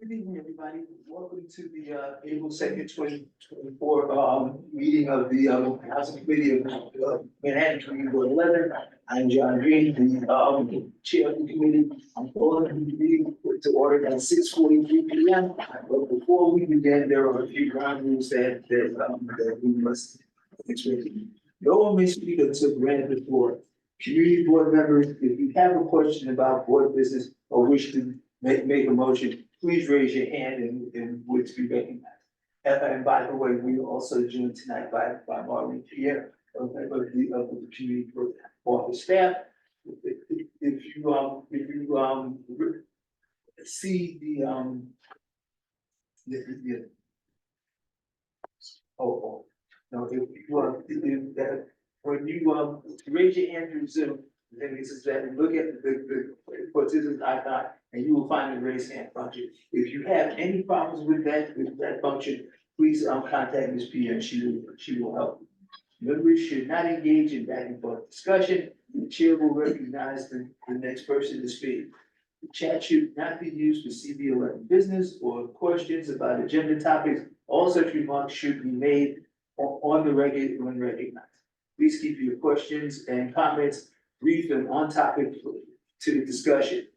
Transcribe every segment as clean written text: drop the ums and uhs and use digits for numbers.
Good evening, everybody. Welcome to the April 2nd, 2024 meeting of the Housing Committee of Manhattan Community Board 11. I'm John Green, the chair of the committee. I'm calling the meeting to order at 6:43 p.m. But before we begin, there are a few ground rules that we must explain. No one may speak until granted the floor. Community board members, if you have a question about board business or wish to make a motion, please raise your hand and would be recognized. And by the way, we are also joined tonight by Marlene Pierre of the community office staff. If you see no, when you raise your hand through Zoom, then it says that look at the participant icon and you will find the raise hand function. If you have any problems with that function, please contact Ms. P and she will help. Members should not engage in back and forth discussion. The chair will recognize the next person to speak. The chat should not be used for CB11 business or questions about agenda topics. All such remarks should be made on the record when recognized. Please keep your questions and comments brief and on topic to the discussion.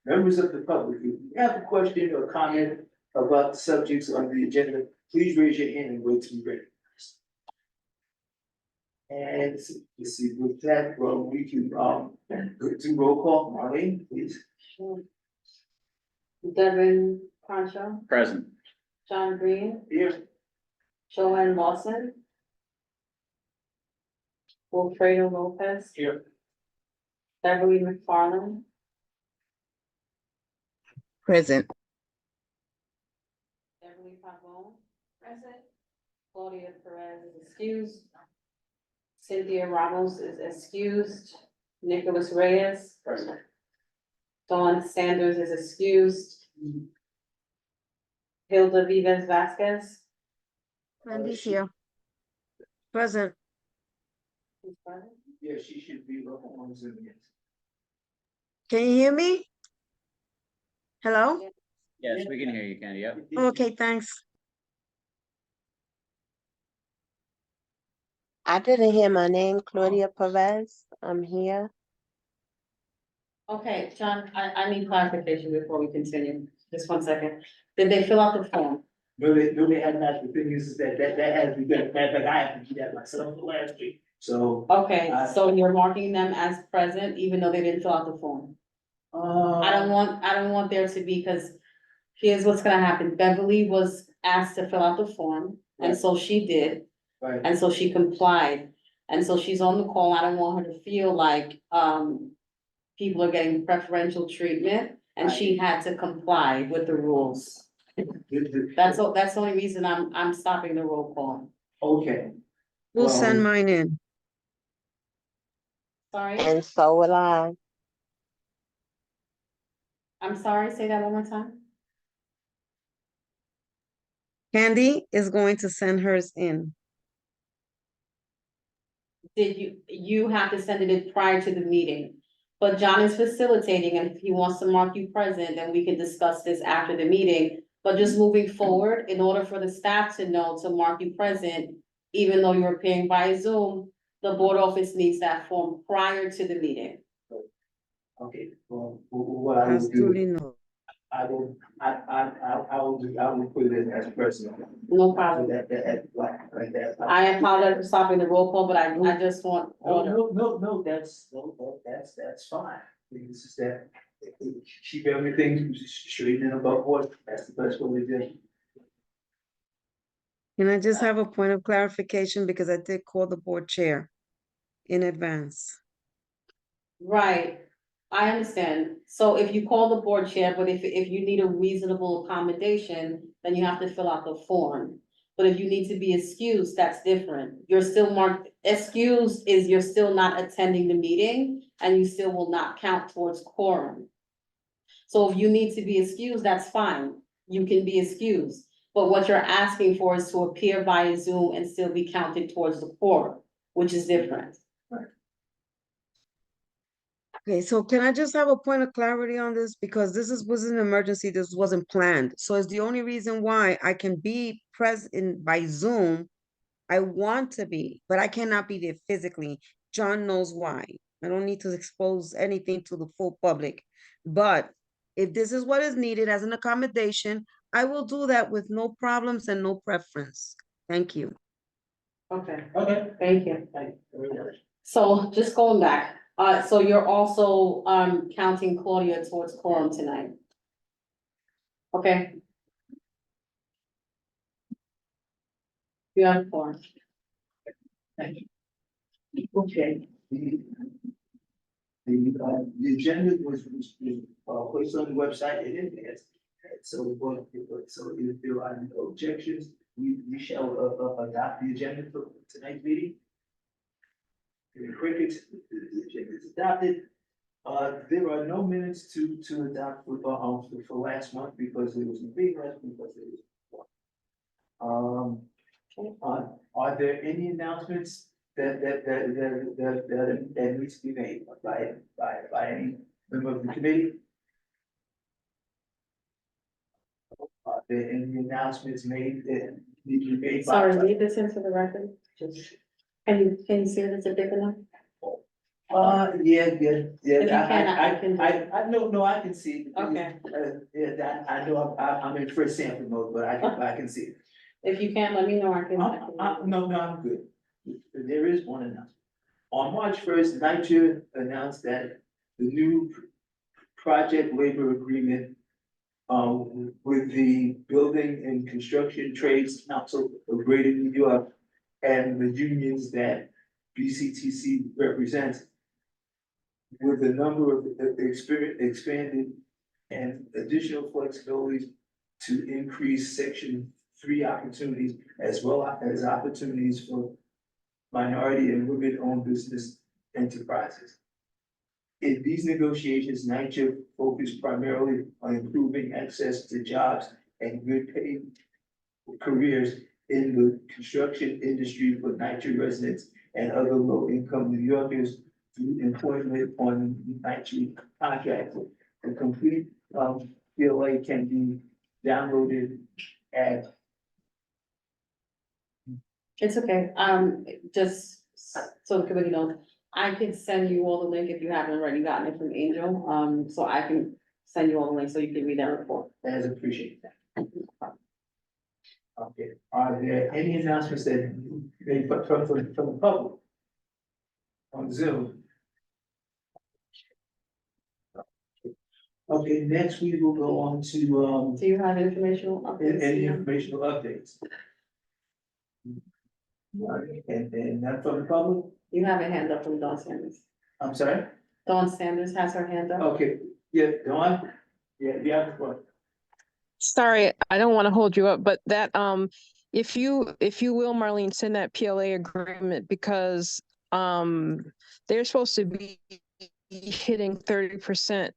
Members of the public, if you have a question or comment about the subjects on the agenda, please raise your hand and wait to be recognized. And let's see, with that, well, we can go to roll call. Marlene, please. Sure. Devin Concho, Present. John Green, Here. Joanne Lawson, Wilfredo Lopez, Here. Beverly McFarland, Present. Beverly Pavone, present. Claudia Perez is excused. Cynthia Ramos is excused. Nicholas Reyes. Present. Dawn Sanders is excused. Hilda Vivas Vasquez. Wendy's here. Present. Who's present? Yeah, she should be on Zoom, yes. Can you hear me? Hello? Yes, we can hear you, Candy. Yep. Okay, thanks. I didn't hear my name, Claudia Perez. I'm here. Okay, John, I need clarification before we continue. Just 1 second. Did they fill out the form? No, they had not. The thing is that has to be done. Matter of fact, I have to do that myself last week. So. Okay, so you're marking them as present even though they didn't fill out the form? I don't want there to be, because here's what's gonna happen. Beverly was asked to fill out the form, and so she did, Right. and so she complied. And so she's on the call. I don't want her to feel like, people are getting preferential treatment, and she had to comply with the rules. That's the only reason I'm stopping the roll call. Okay. We'll Well, send mine in. Sorry, And so will I. I'm sorry, say that one more time. Candy is going to send hers in. Did you have to send it in prior to the meeting? But John is facilitating, and if he wants to mark you present, then we can discuss this after the meeting. But just moving forward, in order for the staff to know to mark you present, even though you're appearing via Zoom, the board office needs that form prior to the meeting. Okay, well, what I As will do, duly noted. I will put it in as personal. No problem. Like that. I apologize for stopping the roll call, but I just want order. No, that's fine. This is that, keep everything straight and above board. That's the best way to do it. Can I just have a point of clarification because I did call the board chair in advance. Right, I understand. So if you call the board chair, but if you need a reasonable accommodation, then you have to fill out the form. But if you need to be excused, that's different. You're still marked, excused is you're still not attending the meeting and you still will not count towards quorum. So if you need to be excused, that's fine. You can be excused. But what you're asking for is to appear via Zoom and still be counted towards the quorum, which is different. Okay, so can I just have a point of clarity on this? Because was an emergency, this wasn't planned. So it's the only reason why I can be present by Zoom. I want to be, but I cannot be there physically. John knows why. I don't need to expose anything to the full public. But if this is what is needed as an accommodation, I will do that with no problems and no preference. Thank you. Okay, Okay. thank you. Thank you very much. So just going back, so you're also, counting Claudia towards quorum tonight? Okay. You have quorum. Thank you. Okay. The agenda was placed on the website in advance. So, so if there are no objections, we shall adopt the agenda for tonight's meeting. The crickets, the agenda is adopted. There are no minutes to adopt for last month because there was no meeting last month because there was. Are there any announcements that needs to be made by any member of the committee? Are there any announcements made that need to be made? Sorry, read this into the record. Can you see it? Is it big enough? Yeah. If you can, I can. No, I can see. Okay. Yeah, that, I know, I'm in first sample mode, but I can see it. If you can, let me know. I can. No, I'm good. There is one announcement. On March first, NYCHA announced that the new project labor agreement with the Building and Construction Trades Council of Greater New York and the unions that BCTC represents, with a number of expanded and additional flexibilities to increase Section 3 opportunities as well as opportunities for minority and women-owned business enterprises. In these negotiations, NYCHA focused primarily on improving access to jobs and good paid careers in the construction industry for NYCHA residents and other low-income New Yorkers through employment on NYCHA contracts. The complete PLA can be downloaded at. It's okay, just so the committee knows, I can send you all the link if you haven't already gotten it from Angel, so I can send you all the link so you can read that report. As appreciate that. Okay, are there any announcements that they put from the public on Zoom? Okay, next we will go on to, Do you have informational updates? any informational updates. And not from the public, You have a hand up from Dawn Sanders. I'm sorry, Dawn Sanders has her hand up. okay, yeah, Dawn, yeah, the floor. Sorry, I don't want to hold you up, but that, if you will, Marlene, send that PLA agreement because, they're supposed to be hitting 30%,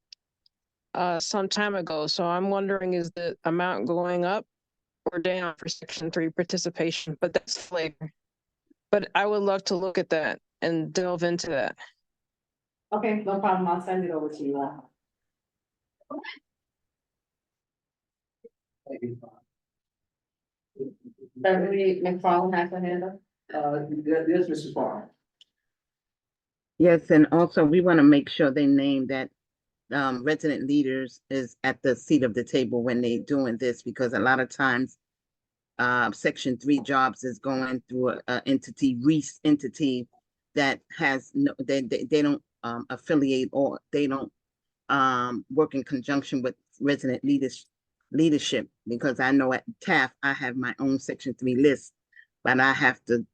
some time ago. So I'm wondering, is the amount going up or down for Section 3 participation? But that's later. But I would love to look at that and delve into that. Okay, no problem, I'll send it over to you all. Thank you. Beverly McFarland has her hand up. There's Mrs. Farmer. Yes, and also we want to make sure they name that resident leaders is at the seat of the table when they doing this, because a lot of times Section 3 jobs is going through a entity, REIS entity that has no, they don't affiliate or they don't work in conjunction with resident leadership, because I know at TAF I have my own Section 3 list, but I have to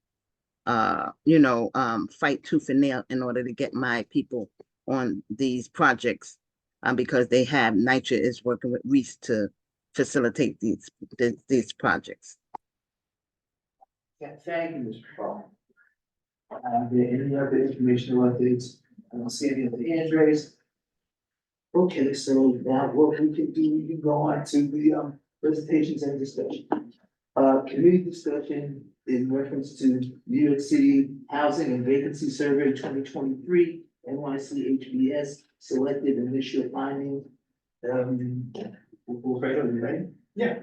fight tooth and nail in order to get my people on these projects, because they have NYCHA is working with REIS to facilitate these projects. Yeah, thank you, Mr. Farmer. Are there any other informational updates? I don't see any of the hands raised. Okay, so now what we can do, we can go on to the presentations and discussion. Committee discussion in reference to New York City Housing and Vacancy Survey 2023 NYC HBS selected initial finding. We'll right over, right? Yeah.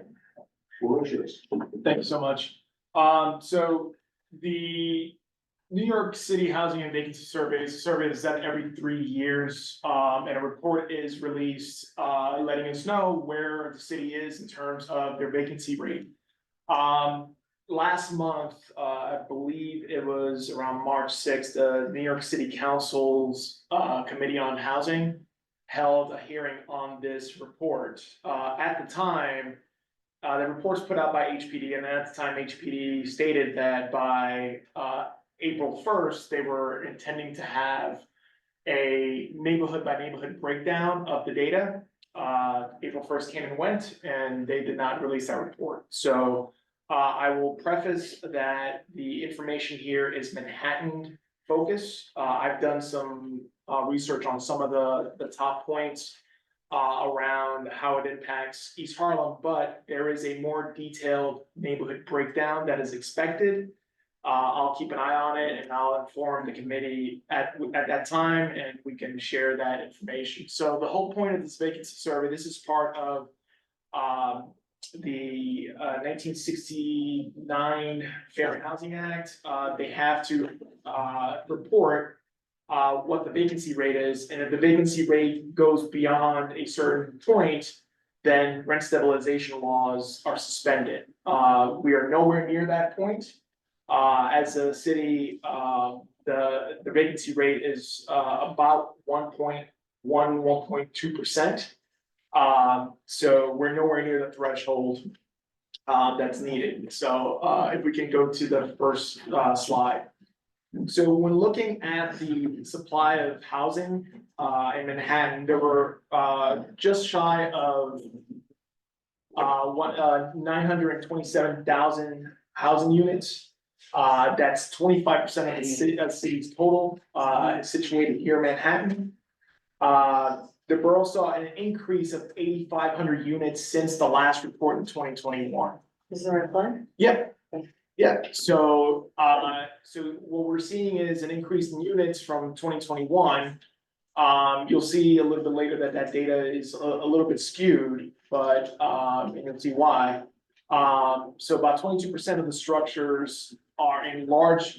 Floor is yours. Thank you so much. So the New York City Housing and Vacancy Survey is a survey that's done every 3 years. And a report is released, letting us know where the city is in terms of their vacancy rate. Last month, I believe it was around March 6th, the New York City Council's, Committee on Housing held a hearing on this report. At the time, the report's put out by HPD, and at the time, HPD stated that by April 1st, they were intending to have a neighborhood by neighborhood breakdown of the data. April 1st came and went, and they did not release that report. So I will preface that the information here is Manhattan focused. I've done some research on some of the top points around how it impacts East Harlem, but there is a more detailed neighborhood breakdown that is expected. I'll keep an eye on it and I'll inform the committee at that time, and we can share that information. So the whole point of this vacancy survey, this is part of the 1969 Fair Housing Act. They have to report what the vacancy rate is, and if the vacancy rate goes beyond a certain point, then rent stabilization laws are suspended. We are nowhere near that point. As a city, the vacancy rate is about 1.2%. So we're nowhere near the threshold that's needed. So if we can go to the first slide. So when looking at the supply of housing in Manhattan, there were just shy of 927,000 housing units. That's 25% of the city's total, situated here in Manhattan. The borough saw an increase of 8,500 units since the last report in 2021. Is there a plan? Yep. Yeah, so what we're seeing is an increase in units from 2021. You'll see a little bit later that that data is a little bit skewed, but and you'll see why. So about 22% of the structures are in large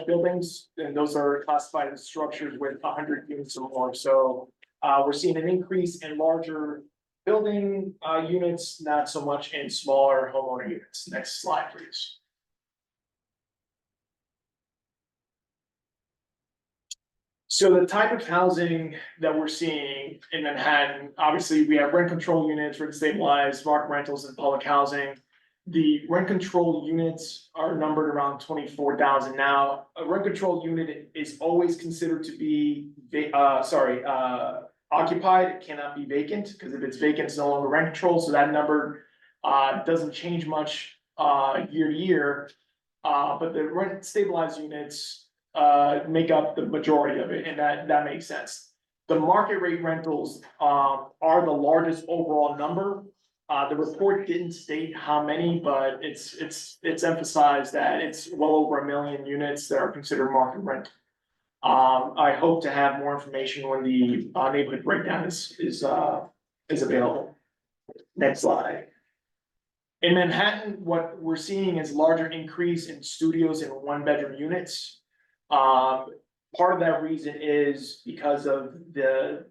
buildings, and those are classified as structures with 100 units or more. So we're seeing an increase in larger building units, not so much in smaller homeowner units. Next slide, please. So the type of housing that we're seeing in Manhattan, obviously we have rent control units, rent stabilized, market rentals, and public housing. The rent control units are numbered around 24,000 now. A rent control unit is always considered to be occupied. It cannot be vacant, because if it's vacant, it's no longer rent control. So that number doesn't change much year to year. But the rent stabilized units make up the majority of it, and that makes sense. The market rate rentals are the largest overall number. The report didn't state how many, but it's emphasized that it's well over 1 million units that are considered market rent. I hope to have more information when the neighborhood breakdown is available. Next slide. In Manhattan, what we're seeing is larger increase in studios and 1-bedroom units. Part of that reason is because of the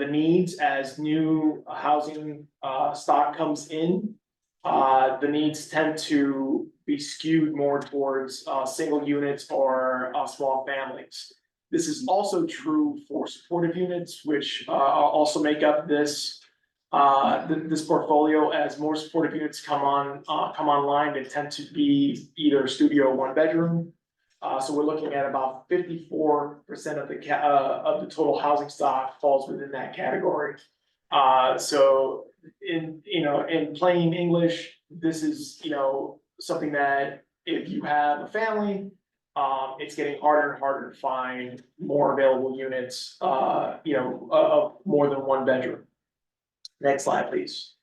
needs as new housing stock comes in. The needs tend to be skewed more towards single units or small families. This is also true for supportive units, which also make up this portfolio. As more supportive units come online, they tend to be either studio or 1-bedroom. So we're looking at about 54% of the total housing stock falls within that category. So in plain English, this is something that if you have a family, it's getting harder and harder to find more available units, of more than 1 bedroom. Next slide, please.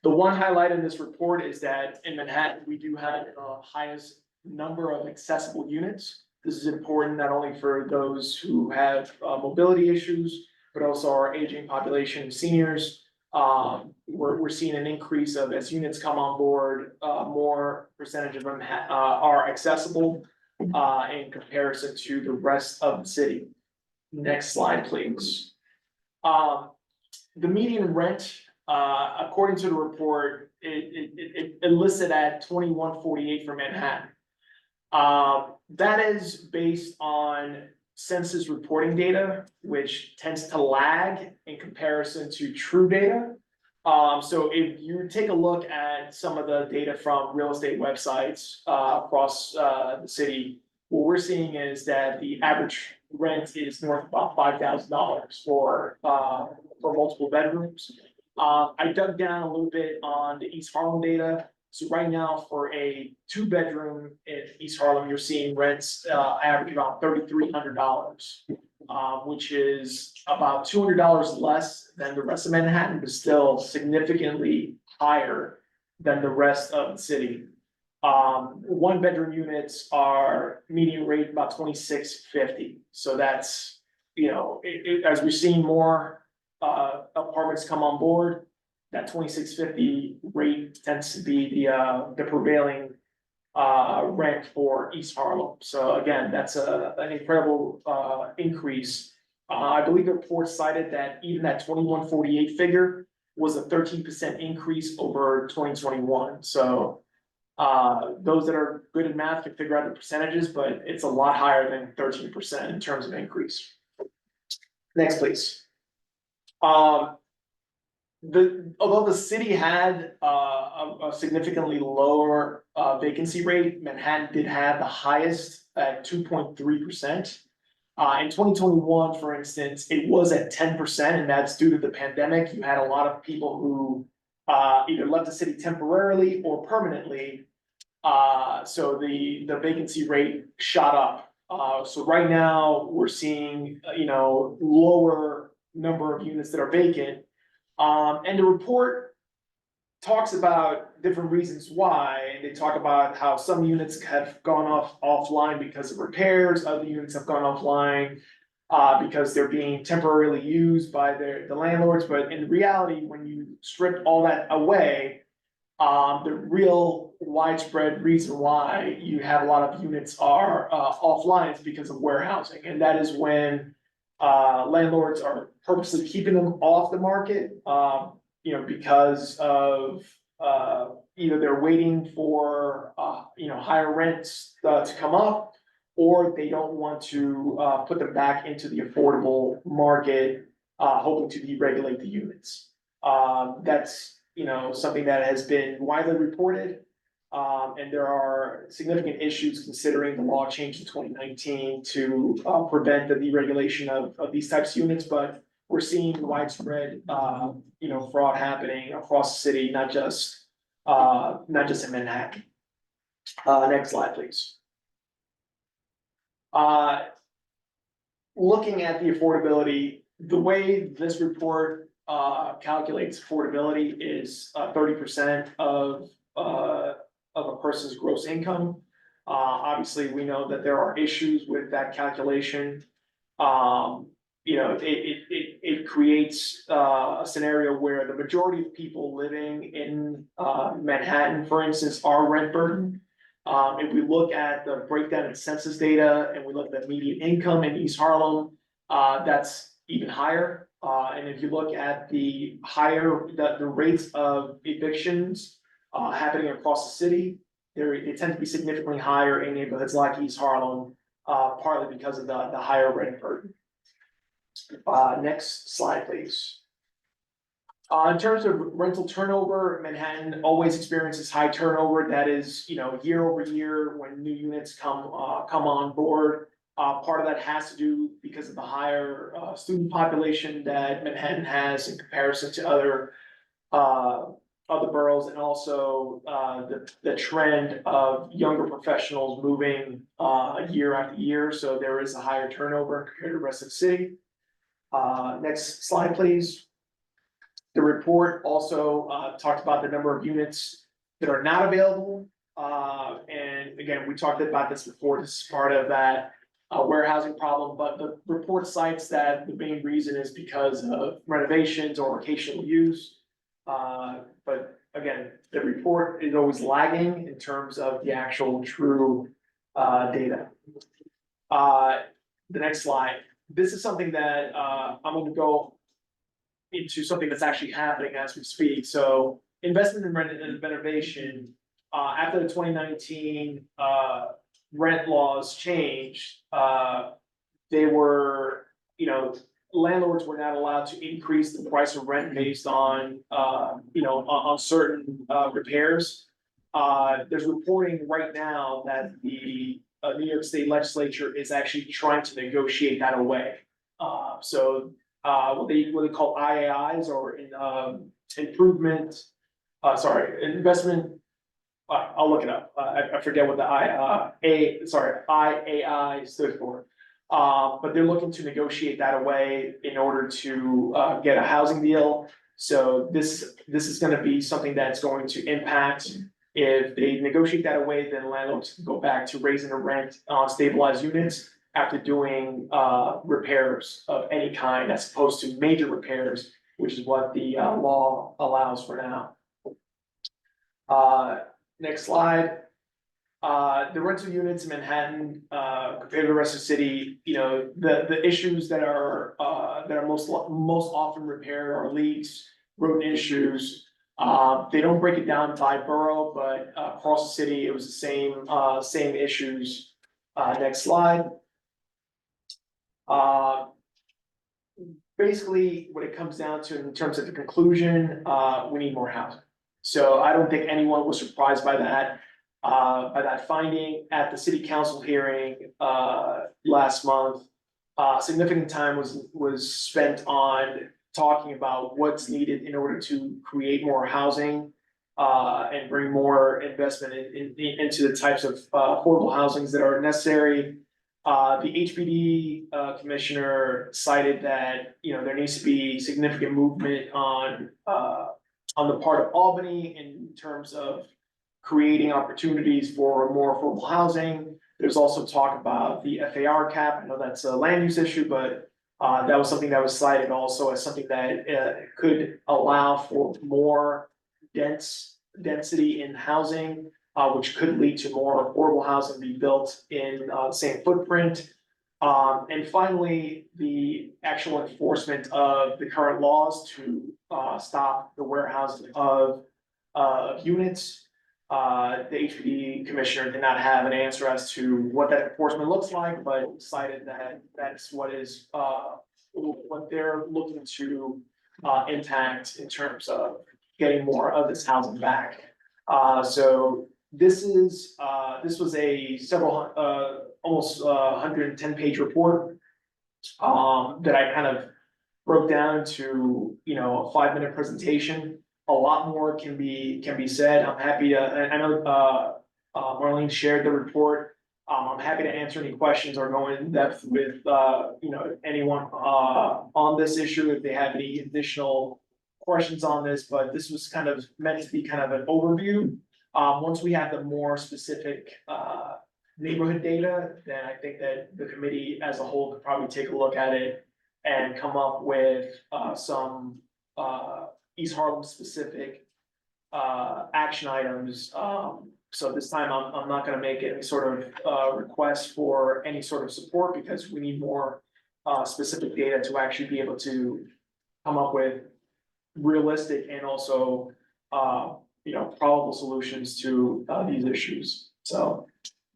The one highlight in this report is that in Manhattan, we do have the highest number of accessible units. This is important not only for those who have mobility issues, but also our aging population, seniors. We're seeing an increase of, as units come on board, more percentage of them are accessible in comparison to the rest of the city. Next slide, please. The median rent, according to the report, it listed at 2148 for Manhattan. That is based on census reporting data, which tends to lag in comparison to true data. So if you take a look at some of the data from real estate websites across the city, what we're seeing is that the average rent is north of about $5,000 for multiple bedrooms. I dug down a little bit on the East Harlem data. So right now, for a 2-bedroom in East Harlem, you're seeing rents average about $3,300, which is about $200 less than the rest of Manhattan, but still significantly higher than the rest of the city. 1-bedroom units are median rate about $2,650. So that's, you know, as we're seeing more apartments come on board, that $2,650 rate tends to be the prevailing rent for East Harlem. So again, that's an incredible increase. I believe the report cited that even that 2148 figure was a 13% increase over 2021. So those that are good at math can figure out the percentages, but it's a lot higher than 13% in terms of increase. Next, please. Although the city had a significantly lower vacancy rate, Manhattan did have the highest at 2.3%. In 2021, for instance, it was at 10%, and that's due to the pandemic. You had a lot of people who either left the city temporarily or permanently. So the vacancy rate shot up. So right now we're seeing, lower number of units that are vacant. And the report talks about different reasons why, and they talk about how some units have gone offline because of repairs, other units have gone offline because they're being temporarily used by the landlords, but in reality, when you strip all that away, the real widespread reason why you have a lot of units are offline is because of warehousing, and that is when landlords are purposely keeping them off the market, because of either they're waiting for higher rents to come up, or they don't want to put them back into the affordable market, hoping to deregulate the units. That's something that has been widely reported. And there are significant issues considering the law changed in 2019 to prevent the deregulation of these types of units, but we're seeing widespread fraud happening across the city, not just in Manhattan. Next slide, please. Looking at the affordability, the way this report calculates affordability is 30% of a person's gross income. Obviously, we know that there are issues with that calculation. It creates a scenario where the majority of people living in Manhattan, for instance, are rent burdened. If we look at the breakdown in census data and we look at the median income in East Harlem, that's even higher. And if you look at the rates of evictions happening across the city, they tend to be significantly higher in neighborhoods like East Harlem, partly because of the higher rent burden. Next slide, please. In terms of rental turnover, Manhattan always experiences high turnover. That is, year over year when new units come on board. Part of that has to do because of the higher student population that Manhattan has in comparison to other boroughs, and also the trend of younger professionals moving year after year. So there is a higher turnover compared to the rest of the city. Next slide, please. The report also talked about the number of units that are not available. And again, we talked about this before. This is part of that warehousing problem, but the report cites that the main reason is because of renovations or occasional use. But again, the report is always lagging in terms of the actual true data. The next slide. This is something that I'm gonna go into something that's actually happening as we speak. So investment in renovation, after the 2019 rent laws changed, they were, landlords were not allowed to increase the price of rent based on, on certain repairs. There's reporting right now that the New York State Legislature is actually trying to negotiate that away. What they call IAIs or improvement, investment. I'll look it up. I forget what the IAI stood for. But they're looking to negotiate that away in order to get a housing deal. So this is gonna be something that's going to impact. If they negotiate that away, then landlords can go back to raising the rent on stabilized units after doing repairs of any kind, as opposed to major repairs, which is what the law allows for now. Next slide. The rental units in Manhattan, compared to the rest of the city, the issues that are most often repaired are leaks, rodent issues. They don't break it down by borough, but across the city, it was the same issues. Next slide. Basically, what it comes down to in terms of the conclusion, we need more housing. So I don't think anyone was surprised by that finding at the city council hearing last month. Significant time was spent on talking about what's needed in order to create more housing and bring more investment into the types of affordable housings that are necessary. The HPD commissioner cited that there needs to be significant movement on the part of Albany in terms of creating opportunities for more affordable housing. There's also talk about the FAR cap. I know that's a land use issue, but that was something that was cited also as something that could allow for more density in housing, which could lead to more affordable housing being built in the same footprint. And finally, the actual enforcement of the current laws to stop the warehousing of units. The HPD commissioner did not have an answer as to what that enforcement looks like, but cited that that's what they're looking to impact in terms of getting more of this housing back. So this was a almost 110-page report that I kind of broke down to a 5-minute presentation. A lot more can be said. I'm happy to. I know Marlene shared the report. I'm happy to answer any questions or go in depth with anyone on this issue if they have any additional questions on this. But this was kind of meant to be kind of an overview. Once we have the more specific neighborhood data, then I think that the committee as a whole could probably take a look at it and come up with some East Harlem specific action items. So this time I'm not gonna make any sort of request for any sort of support because we need more specific data to actually be able to come up with realistic and also probable solutions to these issues. So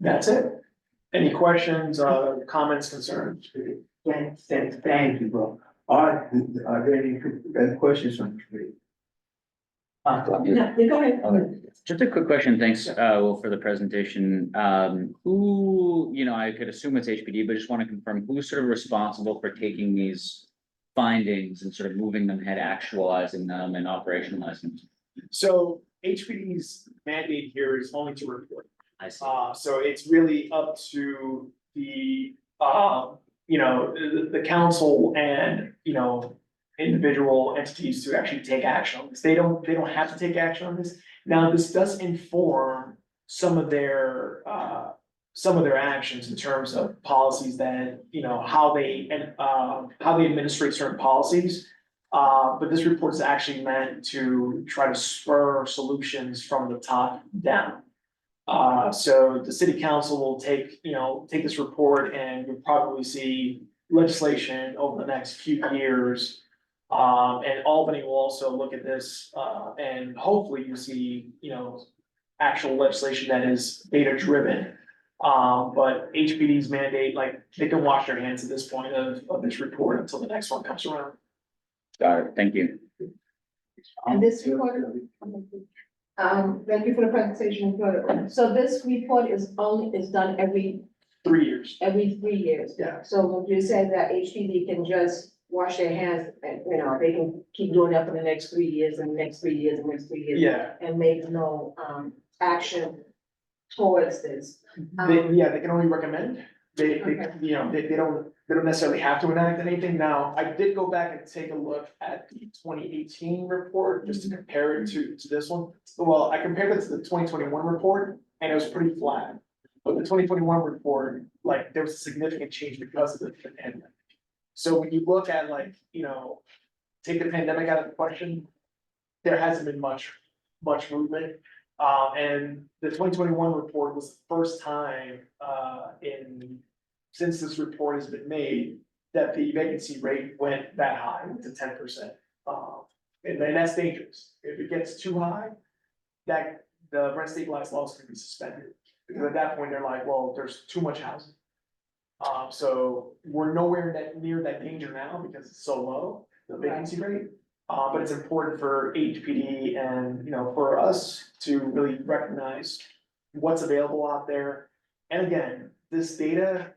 that's it. Any questions, comments, concerns? Thank you, bro. Are there any questions from the committee? Yeah, go ahead. Just a quick question, thanks, Will, for the presentation. Who, I could assume it's HPD, but just want to confirm who's sort of responsible for taking these findings and sort of moving them ahead, actualizing them and operationalizing them? So HPD's mandate here is only to report. I see. So it's really up to the the council and individual entities to actually take action on this. They don't have to take action on this. Now, this does inform some of their some of their actions in terms of policies that, you know, how they administrate certain policies. But this report is actually meant to try to spur solutions from the top down. So the city council will take this report and you'll probably see legislation over the next few years. And Albany will also look at this, and hopefully you see, actual legislation that is data driven. But HPD's mandate, like, they can wash their hands at this point of this report until the next one comes around. Got it, thank you. And this report, thank you for the presentation. So this report is done every 3 years. 3 years. Yeah. So would you say that HPD can just wash their hands and, they can keep doing that for the next 3 years and the next 3 years and the next 3 years? Yeah, And make no, action towards this? they can only recommend. They Okay. they don't necessarily have to enact anything. Now, I did go back and take a look at the 2018 report, just to compare it to this one. Well, I compared it to the 2021 report, and it was pretty flat. But the 2021 report, like, there was a significant change because of the pandemic. So when you look at, like, take the pandemic out of the question, there hasn't been much movement. And the 2021 report was the first time, since this report has been made, that the vacancy rate went that high, to 10%. And that's dangerous. If it gets too high, that the rent stabilized laws can be suspended. Because at that point, they're like, well, there's too much housing. So we're nowhere near that danger now because it's so low, the vacancy rate. But it's important for HPD and, for us to really recognize what's available out there. And again, this data,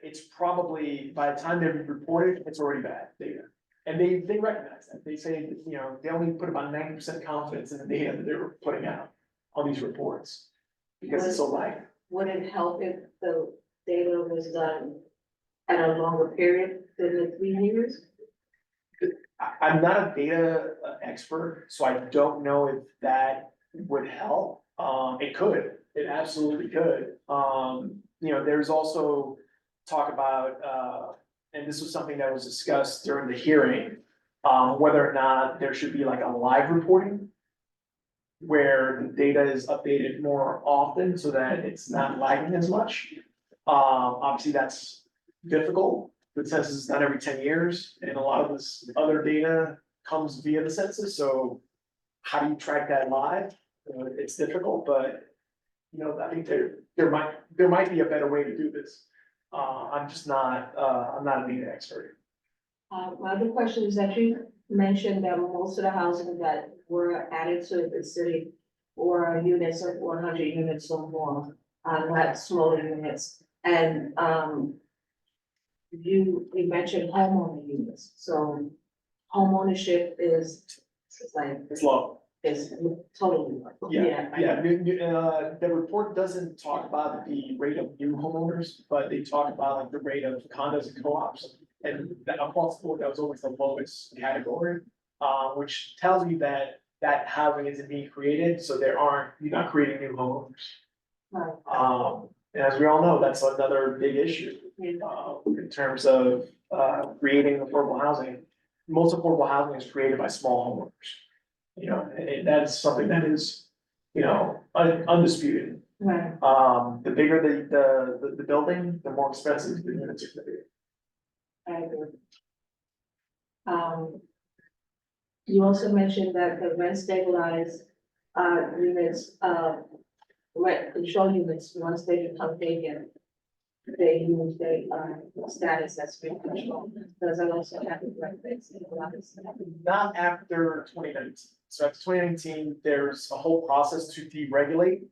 it's probably, by the time they report it, it's already bad data. And they recognize that. They say, they only put about 90% confidence in the data that they're putting out on these reports. Because it's so light. Would it help if the data was done at a longer period than the 3 years? I'm not a data expert, so I don't know if that would help. It could, it absolutely could. There's also talk about, and this was something that was discussed during the hearing, whether or not there should be like a live reporting where the data is updated more often so that it's not lagging as much. Obviously, that's difficult. The census is done every 10 years, and a lot of this other data comes via the census, so how do you track that live? It's difficult, but, I think there might be a better way to do this. I'm not a data expert. My other question is that you mentioned that most of the housing that were added to the city were units of 100 units or more, not smaller units. And, you mentioned homeowner units, so homeownership is like, It's low. is totally. The report doesn't talk about the rate of new homeowners, but they talk about like the rate of condos and co-ops. And that across the board, that was always the lowest category, which tells you that housing isn't being created, so you're not creating new homeowners. Right. And as we all know, that's another big issue, in terms of, creating affordable housing. Most affordable housing is created by small homeowners. And that's something that is, undisputed. Right. The bigger the building, the more expensive the units are gonna be. I agree. You also mentioned that the rent stabilized, units, rent control units, once they become vacant, they lose their, status as rent control. Does that also happen, right? Not after 2019. So after 2019, there's a whole process to deregulate,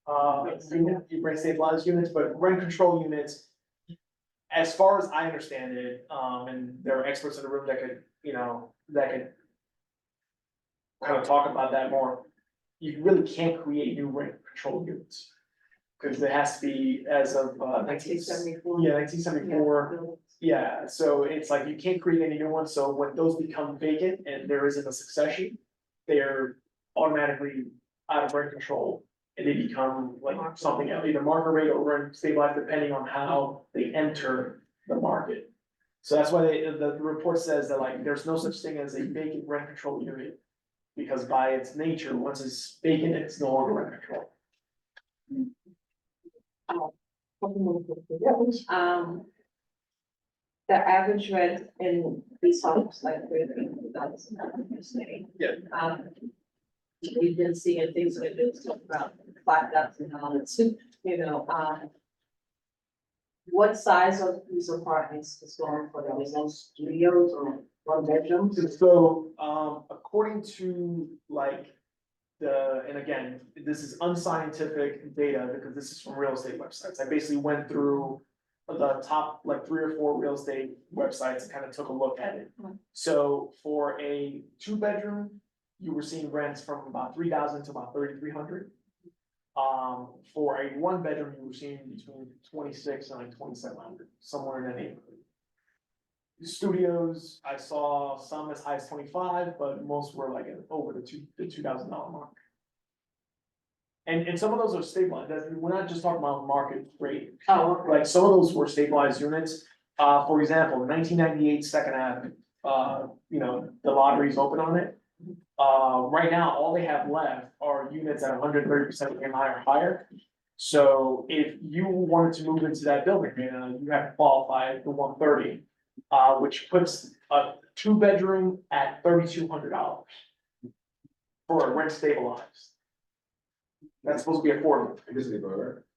rent stabilized units, but rent control units, as far as I understand it, and there are experts in the room that could kind of talk about that more. You really can't create new rent control units. Because it has to be as of 1974. Yeah, 1974. Yeah, so it's like you can't create any new ones, so when those become vacant and there isn't a succession, they're automatically out of rent control and they become like something else, either market rate or rent stabilized, depending on how they enter the market. So that's why the report says that like, there's no such thing as a vacant rent control unit. Because by its nature, once it's vacant, it's no longer rent control. The average rent in these homes, like that's interesting. Yeah. We've been seeing things like this, talk about $5,000, you know, what size of these apartments is going for them? Is those studios or one bedrooms? So, according to like and again, this is unscientific data because this is from real estate websites. I basically went through the top like 3 or 4 real estate websites and kind of took a look at it. So for a 2-bedroom, you were seeing rents from about 3,000 to about 3,300. For a 1-bedroom, you were seeing between 26 and like 2,700, somewhere in that neighborhood. Studios, I saw some as high as 25, but most were like over the $2,000 mark. And some of those are stabilized. We're not just talking about market rate. Oh, okay. Like some of those were stabilized units. For example, 1998 Second Avenue, you know, the lottery's open on it. Right now, all they have left are units at 130% AMI or higher. So if you wanted to move into that building, you have to qualify for 130, which puts a 2-bedroom at $3,200 for a rent stabilized. That's supposed to be affordable.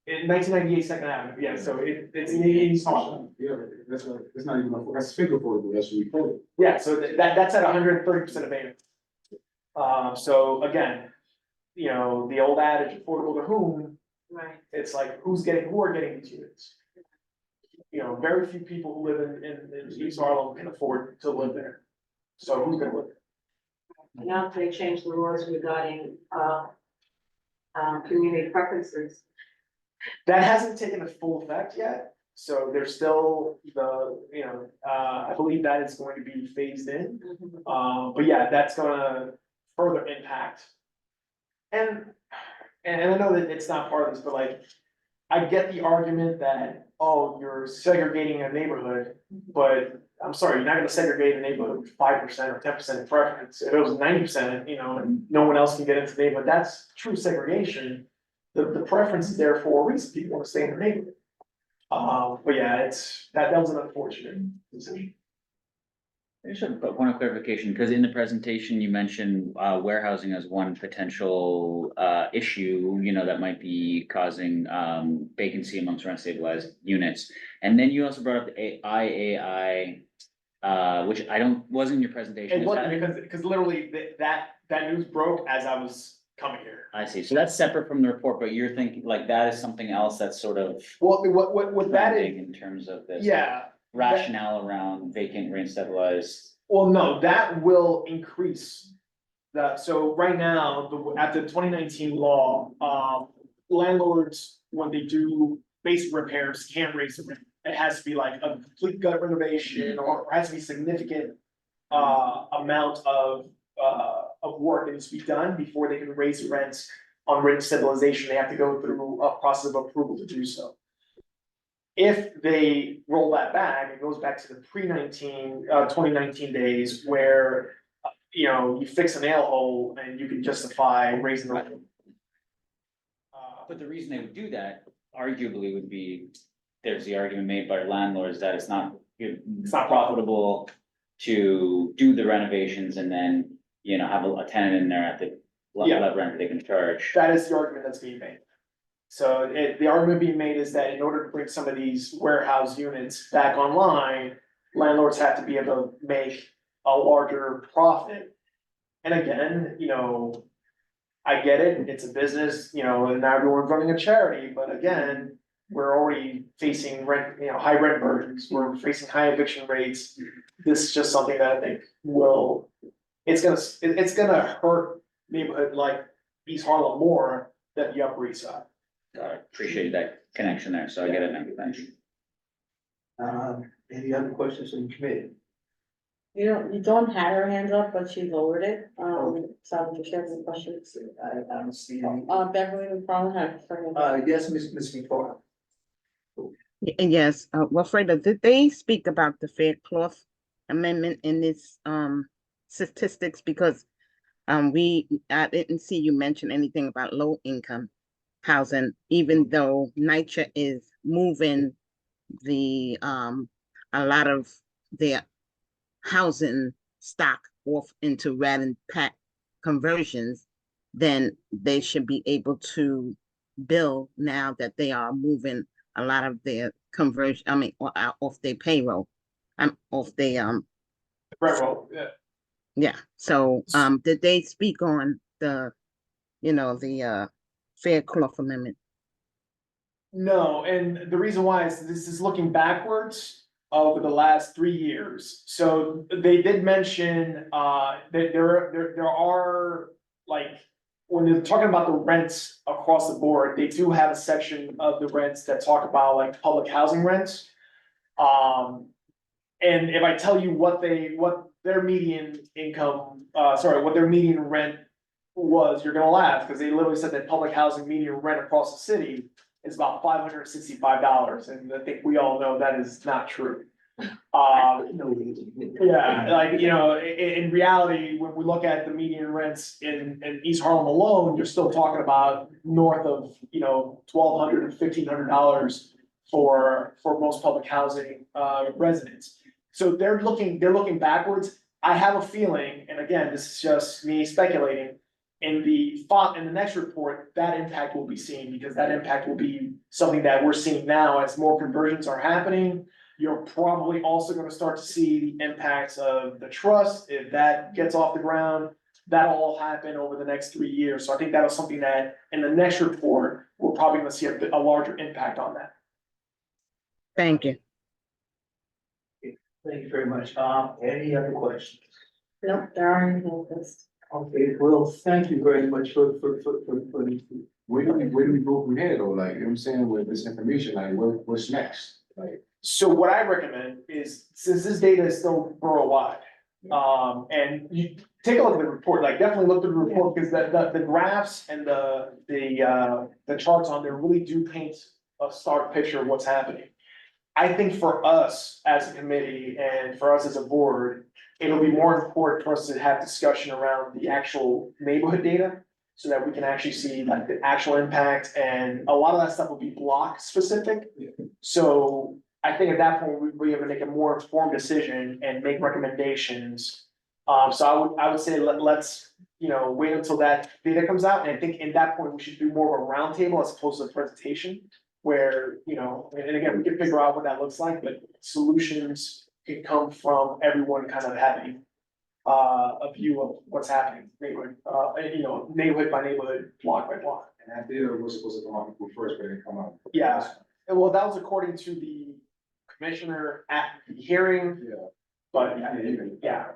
In 1998 Second Avenue, yeah, so it's hard. Yeah, that's not even, that's figure affordable, that's reported. Yeah, so that's at 130% of AMI. So again, you know, the old adage, affordable to whom, Right. it's like, who are getting these units? You know, very few people who live in East Harlem can afford to live there. So who's gonna live there? Now they changed the laws regarding, community preferences. That hasn't taken a full effect yet, so there's still I believe that is going to be phased in. But yeah, that's gonna further impact. And I know that it's not part of this, but like, I get the argument that, oh, you're segregating a neighborhood, but I'm sorry, you're not gonna segregate a neighborhood with 5% or 10% preference. If it was 90%, you know, and no one else can get into the neighborhood, that's true segregation. The preference is there for a reason, people wanna stay in their neighborhood. But yeah, that was an unfortunate decision. I just have a point of clarification, because in the presentation, you mentioned warehousing as one potential issue, you know, that might be causing vacancy amongst rent stabilized units. And then you also brought up the IAI, which wasn't in your presentation. It Is wasn't that- because literally that news broke as I was coming here. I see, so that's separate from the report, but you're thinking like that is something else that's sort of Well, what that trending is, in terms of this yeah, rationale around vacant rent stabilized. well, no, that will increase. So right now, at the 2019 law, landlords, when they do basic repairs, can't raise the rent. It has to be like a complete gut renovation, or it has to be significant amount of work that needs to be done before they can raise the rents on rent stabilization. They have to go through a process of approval to do so. If they roll that back, it goes back to the 2019 days where, you know, you fix a nail hole and you can justify raising the rent. But the reason they would do that arguably would be, there's the argument made by landlords that it's not profitable to do the renovations and then, you know, have a tenant in there at the level rent they can charge. That is the argument that's being made. So the argument being made is that in order to bring some of these warehouse units back online, landlords have to be able to make a larger profit. And again, you know, I get it, it's a business, you know, and now everyone's running a charity, but again, we're already facing rent, you know, high rent burdens, we're facing high eviction rates. This is just something that I think it's gonna hurt neighborhood like East Harlem more than the Upper East Side. Appreciate that connection there, so I get it now, thanks. Any other questions from the committee? You don't have her hands up, but she lowered it, so I'm just sharing questions. I don't see any. Beverly would probably have her hand up. Yes, Ms. McFarland. Yes, Wilfredo, did they speak about the Fair Cloth Amendment in this statistics? Because I didn't see you mention anything about low income housing, even though NYCHA is moving the a lot of their housing stock off into Radin Pack conversions, then they should be able to bill now that they are moving a lot of their conversion, I mean, off their payroll. Off their Right, well, yeah. yeah. So did they speak on the, the Fair Cloth Amendment? No, and the reason why is this is looking backwards over the last 3 years. So they did mention that there are like, when they're talking about the rents across the board, they do have a section of the rents that talk about like public housing rents. And if I tell you what their median income, what their median rent was, you're gonna laugh, because they literally said that public housing median rent across the city is about $565, and I think we all know that is not true. No, Yeah, like, in reality, when we look at the median rents in East Harlem alone, you're still talking about north of, $1,200 and $1,500 for most public housing residents. So they're looking backwards. I have a feeling, and again, this is just me speculating, in the next report, that impact will be seen, because that impact will be something that we're seeing now as more conversions are happening. You're probably also gonna start to see the impacts of the trust, if that gets off the ground. That'll all happen over the next 3 years, so I think that was something that in the next report, we're probably gonna see a larger impact on that. Thank you. Thank you very much. Any other questions? Nope, there are no hands. Okay, well, thank you very much for. Where do we go from here though? Like, you know what I'm saying, with this information, like, what's next? Like, So what I recommend is, since this data is still borough-wide, and you take a look at the report, like definitely look at the report, because the graphs and the charts on there really do paint a stark picture of what's happening. I think for us as a committee and for us as a board, it'll be more important for us to have discussion around the actual neighborhood data, so that we can actually see like the actual impact, and a lot of that stuff will be block specific. So I think at that point, we'd be able to make a more informed decision and make recommendations. So I would say let's, wait until that data comes out, and I think at that point, we should do more of a roundtable as opposed to a presentation. Where, and again, we can figure out what that looks like, but solutions can come from everyone kind of having a view of what's happening, neighborhood, neighborhood by neighborhood, block by block. and that data was supposed to come out before first, but it didn't come out. Yeah. And well, that was according to the commissioner at the hearing, Yeah. but Yeah. yeah.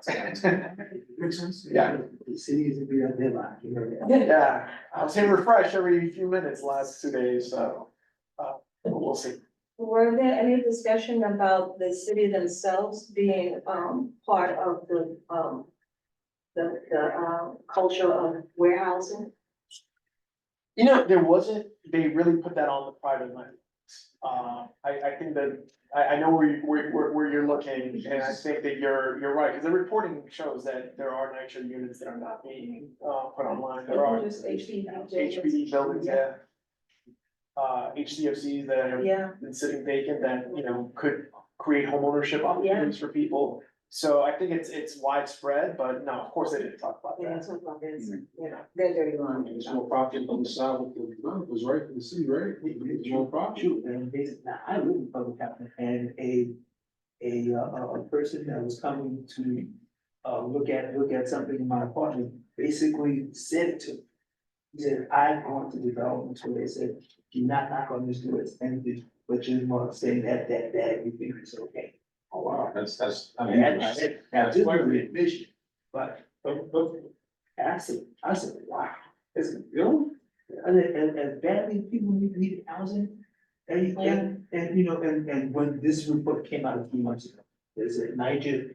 Makes sense? Yeah. The city is a bit of deadline, you know that. Yeah, I was hitting refresh every few minutes last 2 days, so, we'll see. Were there any discussion about the city themselves being, part of the culture of warehousing? There wasn't, they really put that on the private land. I think that, I know where you're looking, and I think that you're right, because the reporting shows that there are NYCHA units that are not being, put online, there are. Just HPD. HPD buildings, yeah. HCFCs that have Yeah, been sitting vacant that, could create homeownership opportunities for people. So I think it's widespread, but no, of course they didn't talk about yeah, that. it's not about this, they're very long. There's no profit on the side with the developers, right, for the city, right? There's no profit. True, and basically, now, I live in public housing, and a person that was coming to, look at something in my apartment, basically said it to me. He said, I'm going to development, where they said, do not knock on this door, it's empty, but you're not saying that everything is okay. Oh, wow. That's, I mean, now, this is the admission, but, I said, wow, it's, as badly people need housing. And when this report came out a few months ago, they said NYCHA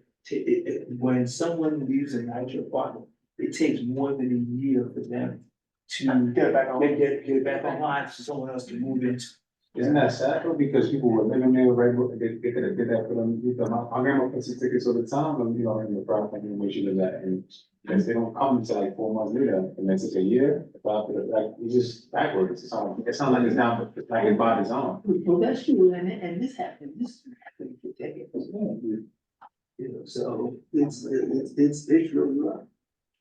when someone leaves a niger apartment, it takes more than a year for them to Get it back on. get it back online for someone else to move into. Isn't that sad though? Because people were living there, right, they could have did that for them, my grandma puts the tickets all the time, and you know, in the property, where she lives at, and because they don't come until like 4 months later, and then it's a year, like, it's just backwards, it's not like it's down, but it's like it's by design. Well, that's true, and this happened for decades. You know, so it's really rough.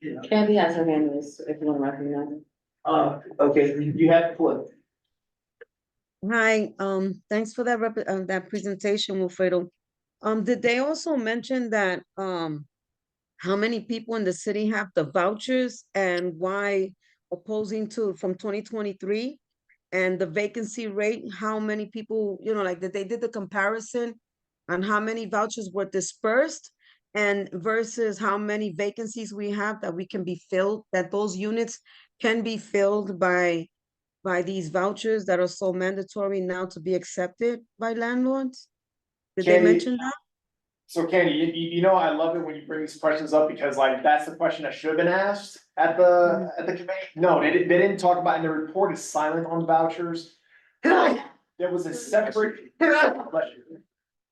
You know, Candy has her hand raised, if you want to recognize her. okay, you have the floor. Hi, thanks for that that presentation, Wilfredo. Did they also mention that, how many people in the city have the vouchers and why opposing to from 2023? And the vacancy rate, how many people, like that they did the comparison on how many vouchers were dispersed and versus how many vacancies we have that we can be filled, that those units can be filled by these vouchers that are so mandatory now to be accepted by landlords? Did they Candy, mention that? So Candy, you know, I love it when you bring these questions up because like, that's the question that should have been asked at the committee. No, they didn't talk about, and the report is silent on vouchers. There was a separate, there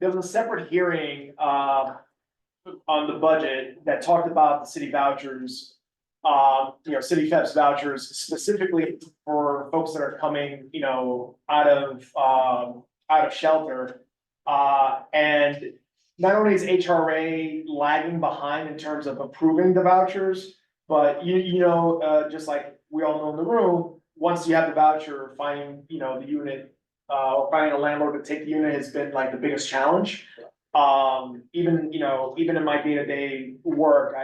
was a separate hearing, on the budget that talked about the city vouchers. City FEP's vouchers specifically for folks that are coming, out of shelter. And not only is HRA lagging behind in terms of approving the vouchers, but just like we all know in the room, once you have the voucher, finding, the unit, or finding a landlord to take the unit has been like the biggest challenge. Even in my day-to-day work,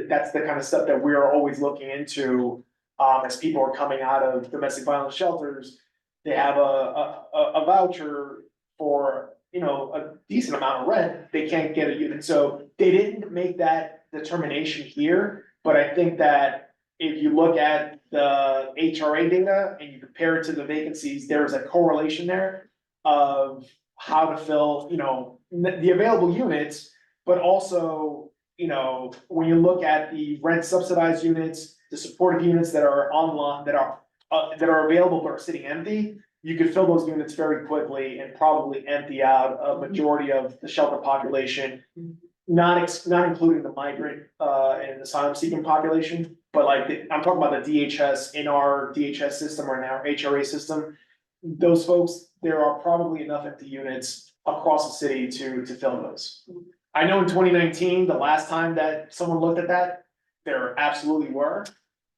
that's the kind of stuff that we're always looking into, as people are coming out of domestic violence shelters. They have a voucher for, a decent amount of rent, they can't get a unit, so they didn't make that determination here. But I think that if you look at the HRA data and you compare it to the vacancies, there's a correlation there of how to fill, the available units, but also, when you look at the rent subsidized units, the supportive units that are online, that are available but are sitting empty, you could fill those units very quickly and probably empty out a majority of the shelter population. Not including the migrant, and asylum seeking population, but like, I'm talking about the DHS, in our DHS system or in our HRA system. Those folks, there are probably enough empty units across the city to fill those. I know in 2019, the last time that someone looked at that, there absolutely were.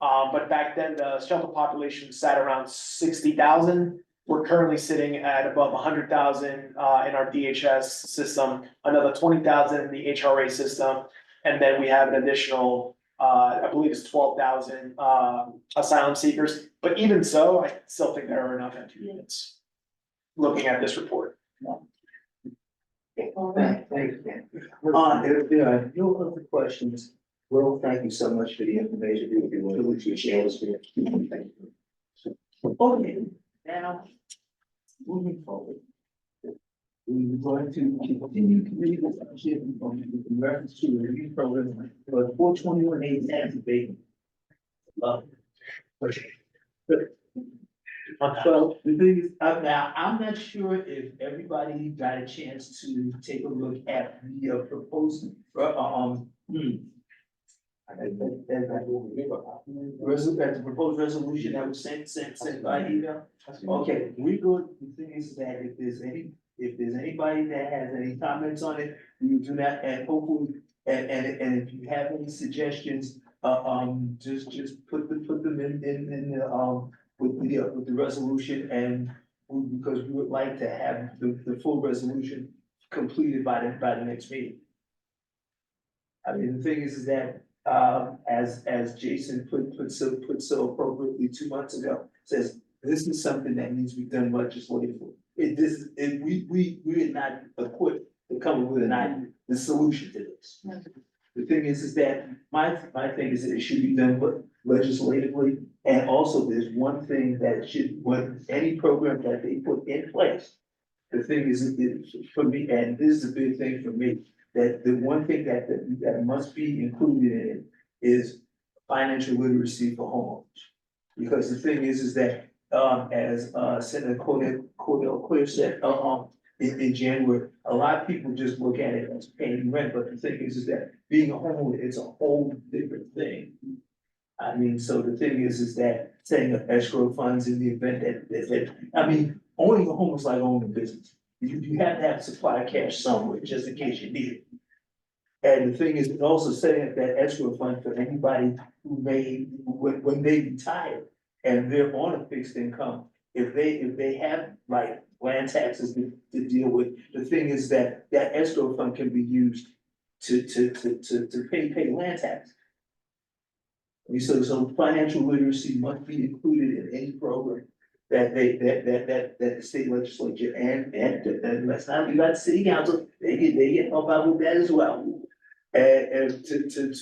But back then, the shelter population sat around 60,000. We're currently sitting at above 100,000 in our DHS system, another 20,000 in the HRA system, and then we have an additional, I believe it's 12,000 asylum seekers. But even so, I still think there are enough empty units. Looking at this report. Thank you. If there are no other questions, well, thank you so much for the information. We really appreciate it. Thank you. Okay, now, moving forward. We're going to continue committee discussion on in reference to the review program for 421A tax abatement. Well, the thing is, now, I'm not sure if everybody got a chance to take a look at the proposed, the proposed resolution that was sent by email. Okay, we go, the thing is that if there's anybody that has any comments on it, we do that, and hopefully, and if you have any suggestions, just put them in the, with the resolution, and because we would like to have the full resolution completed by the next meeting. I mean, the thing is that, as Jason put so appropriately 2 months ago, says, this is something that needs to be done legislatively. We are not equipped to come up with the solution to this. The thing is that my thing is that it should be done legislatively, and also there's one thing that when any program that they put in place, the thing is, for me, and this is a big thing for me, that the one thing that must be included in it is financial literacy for homeowners. Because the thing is that, as, Senator Cordell said, in January, a lot of people just look at it as paying rent, but the thing is that being a homeowner, it's a whole different thing. I mean, so the thing is that setting up escrow funds in the event I mean, owning a home is like owning a business. You have to have supply of cash somewhere, just in case you need it. And the thing is, also setting up that escrow fund for anybody who may, when they retire and they're on a fixed income, if they have like land taxes to deal with, the thing is that escrow fund can be used to pay land tax. And so financial literacy must be included in any program that the state legislature and let's not leave out city council, they get help out with that as well. And to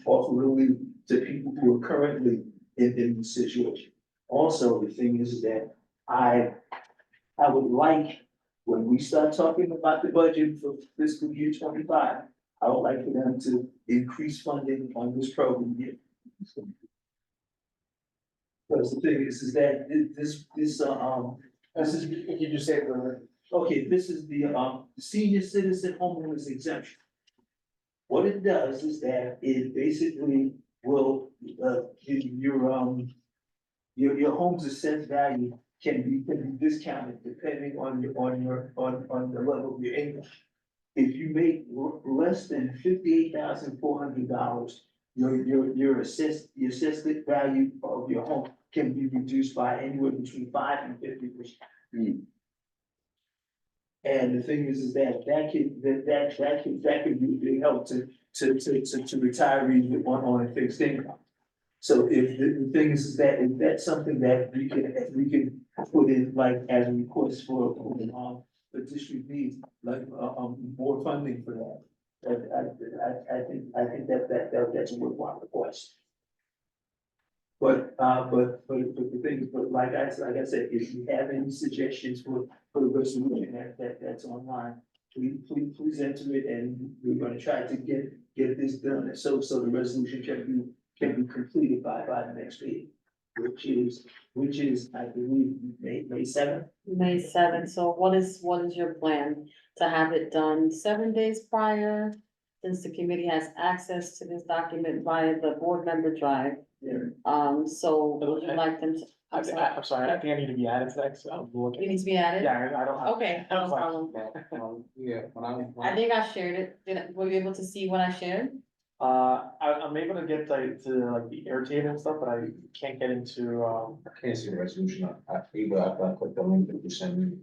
offer relief to people who are currently in the situation. Also, the thing is that I would like, when we start talking about the budget for fiscal year 25, I would like for them to increase funding on this program here. Because the thing is that this is, if you just say, okay, this is the senior citizen homeowners exemption. What it does is that it basically will, your home's assessed value can be discounted depending on the level of your income. If you make less than $58,400, your assessed value of your home can be reduced by anywhere between 5 and 50%. And the thing is that could be a big help to retirees on a fixed income. So if the thing is that if that's something that we can put in like as a request for the district needs, like more funding for that. I think that's a worthwhile request. But the thing is, but like I said, if you have any suggestions for the resolution that's online, please enter it, and we're gonna try to get this done, so the resolution can be completed by the next meeting, which is, I believe, May 7th. May 7th, so what is your plan? To have it done 7 days prior? Since the committee has access to this document via the board member drive, so would you like them to? I'm sorry, I think I need to be added to that, because I'm looking. You need to be added? Yeah, I don't have. Okay, no problem. Yeah, I think I shared it. Were you able to see what I shared? I'm able to get to like the Airtable and stuff, but I can't get into, I can't see the resolution, I click the link that you sent me.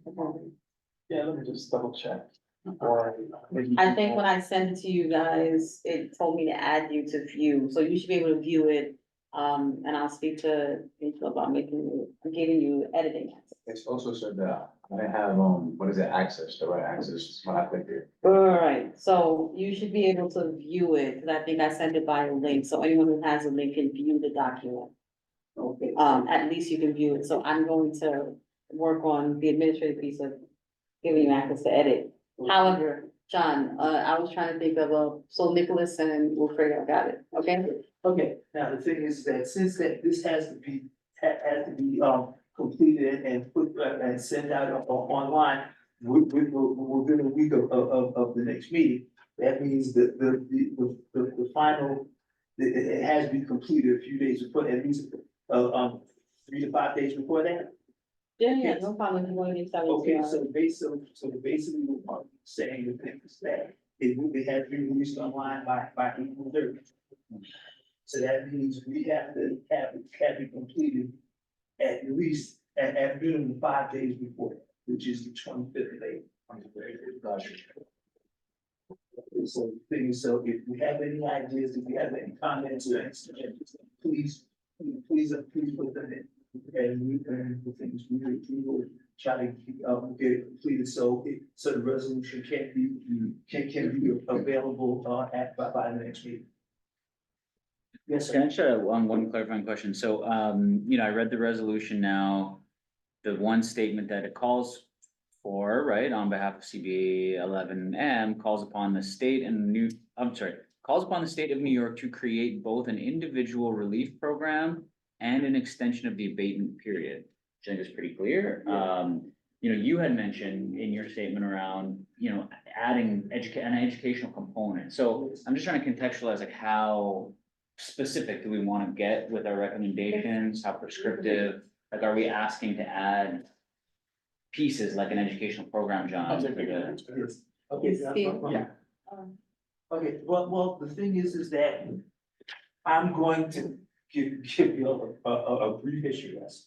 yeah, let me just double check. Or maybe. I think when I sent it to you guys, it told me to add you to view, so you should be able to view it. And I'll speak to people about giving you editing access. It's also said that I have, what is it, access, the right access, when I click it. Alright, so you should be able to view it, because I think I sent it by a link, so anyone who has a link can view the document. Okay. At least you can view it, so I'm going to work on the administrative piece of giving you access to edit. However, John, I was trying to think of so Nicholas and Wilfredo got it, okay? Okay, now the thing is that since this has to be completed and put and sent out online, within a week of the next meeting. That means that the final, it has to be completed a few days before, at least 3 to 5 days before that. Yeah, no problem, you want to get Okay, so basically what I'm saying the thing is that it has to be released online by April 30th. So that means we have to have it completed at least at minimum 5 days before, which is the 25th of April. So the thing is, so if you have any ideas, if you have any comments or any suggestions, please put them in. And the things we will try to get it completed, so the resolution can be available by the next meeting. Yes, Can I sir. just have one clarifying question? So, I read the resolution now. The one statement that it calls 4, right, on behalf of CB11M, calls upon the state calls upon the state of New York to create both an individual relief program and an extension of the abatement period, which I think is pretty clear. You had mentioned in your statement around, adding an educational component. So I'm just trying to contextualize like how specific do we want to get with our recommendations? How prescriptive? Like, are we asking to add pieces like an educational program, John? For the- Yes. Okay, Steve. yeah. Okay, well, the thing is that I'm going to give you a brief history lesson.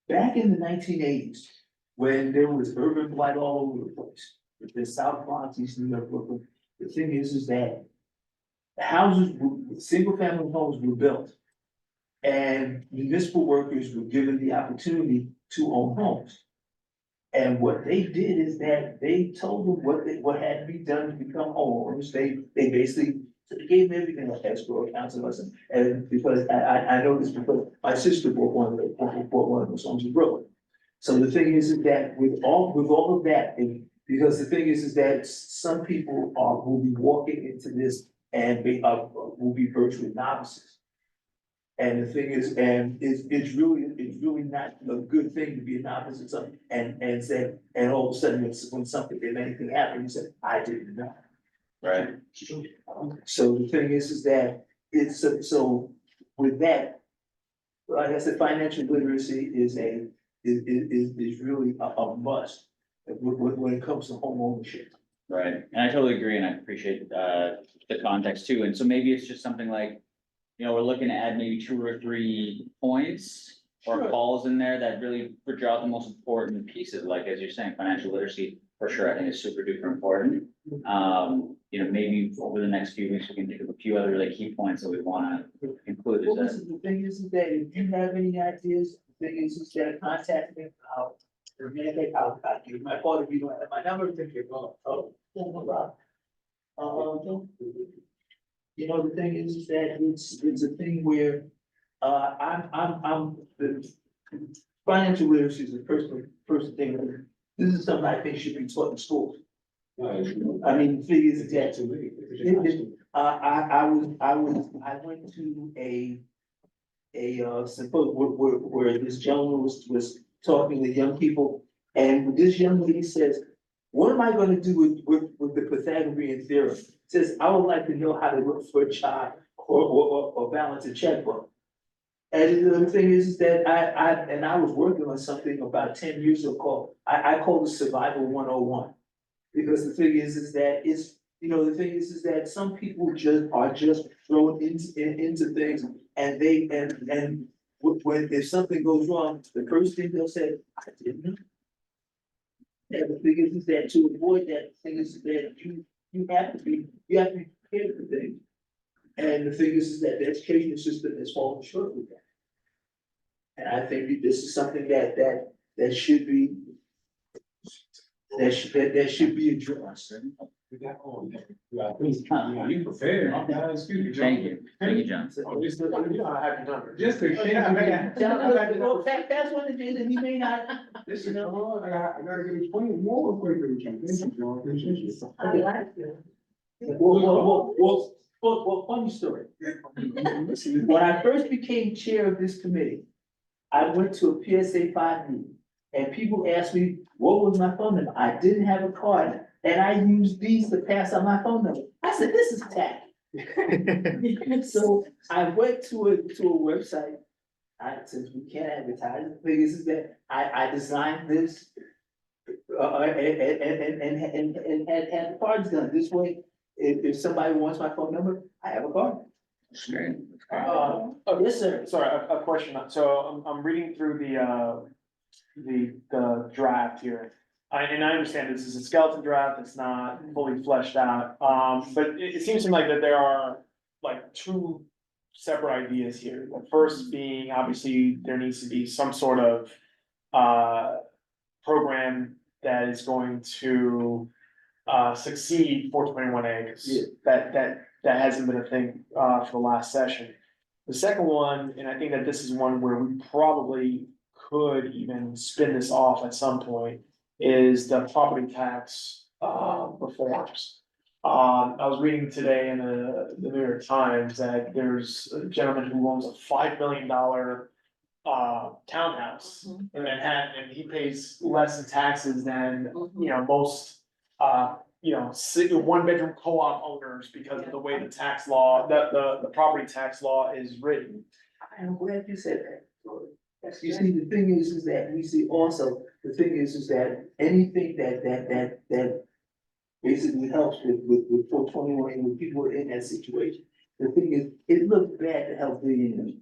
Back in the 1980s, when there was urban blight all over the place, the South Bronx, East New York, Brooklyn, the thing is that single family homes were built. And municipal workers were given the opportunity to own homes. And what they did is that they told them what had to be done to become homeowners. They basically gave them everything like escrow accounts and listen. And because I know this because my sister bought one of those homes in Brooklyn. So the thing is that with all of that, and because the thing is that some people will be walking into this and will be virtually novices. And the thing is, and it's really not a good thing to be a novice at something and say, and all of a sudden, when something, if anything happened, you say, I didn't know. Right. So the thing is that so with that, like I said, financial literacy is really a must when it comes to home ownership. Right, and I totally agree, and I appreciate the context too, and so maybe it's just something like, we're looking to add maybe 2 or 3 points or Sure. calls in there that really draw out the most important pieces, like as you're saying, financial literacy, for sure, I think is super duper important. Maybe over the next few weeks, we can think of a few other like key points that we wanna include. Well, listen, the thing is that if you have any ideas, the thing is that contact me, I'll give you my phone, if you don't have my number, then you're going, no problem. The thing is that it's a thing where, the financial literacy is the first thing. This is something I think should be taught in schools. I mean, the thing is that, I went to a symposium where this gentleman was talking to young people, and this young lady says, what am I gonna do with the Pythagorean theorem? Says, I would like to know how to look for a child or balance a checkbook. And the thing is that I was working on something about 10 years ago I call it Survival 101. Because the thing is that the thing is that some people are just thrown into things and when if something goes wrong, the first thing they'll say, I didn't know. And the thing is that to avoid that, the thing is that you have to be prepared for things. And the thing is that the education system has fallen short with that. And I think this is something that should be addressed. You prepared. Excuse me, John. Thank you, John. You don't have your number. Just to. That's what it is, and he may not. Listen, I gotta get explained more quickly, John. Thank you, John. Appreciate you. I like you. Well, funny story. When I first became chair of this committee, I went to a PSA 5 meeting, and people asked me, what was my phone number? I didn't have a card, and I used these to pass out my phone number. I said, this is tacky. So I went to a website. Since we can't advertise, the thing is that I designed this. And had the cards done this way. If somebody wants my phone number, I have a card. That's great. Yes, sir. Sorry, a question. So I'm reading through the draft here. And I understand this is a skeleton draft, it's not fully fleshed out. But it seems to me like that there are like 2 separate ideas here. The first being, obviously, there needs to be some sort of program that is going to succeed 421A, because that hasn't been a thing for the last session. The second one, and I think that this is one where we probably could even spin this off at some point, is the property tax, reforms. I was reading today in the New York Times that there's a gentleman who owns a $5 million townhouse in Manhattan, and he pays less in taxes than, you know, most, one bedroom co-op owners because of the way the tax law, the property tax law is written. I'm glad you said that. You see, the thing is that we see also, the thing is that anything that basically helps with 421, and when people are in that situation. The thing is, it looks bad to help billionaires.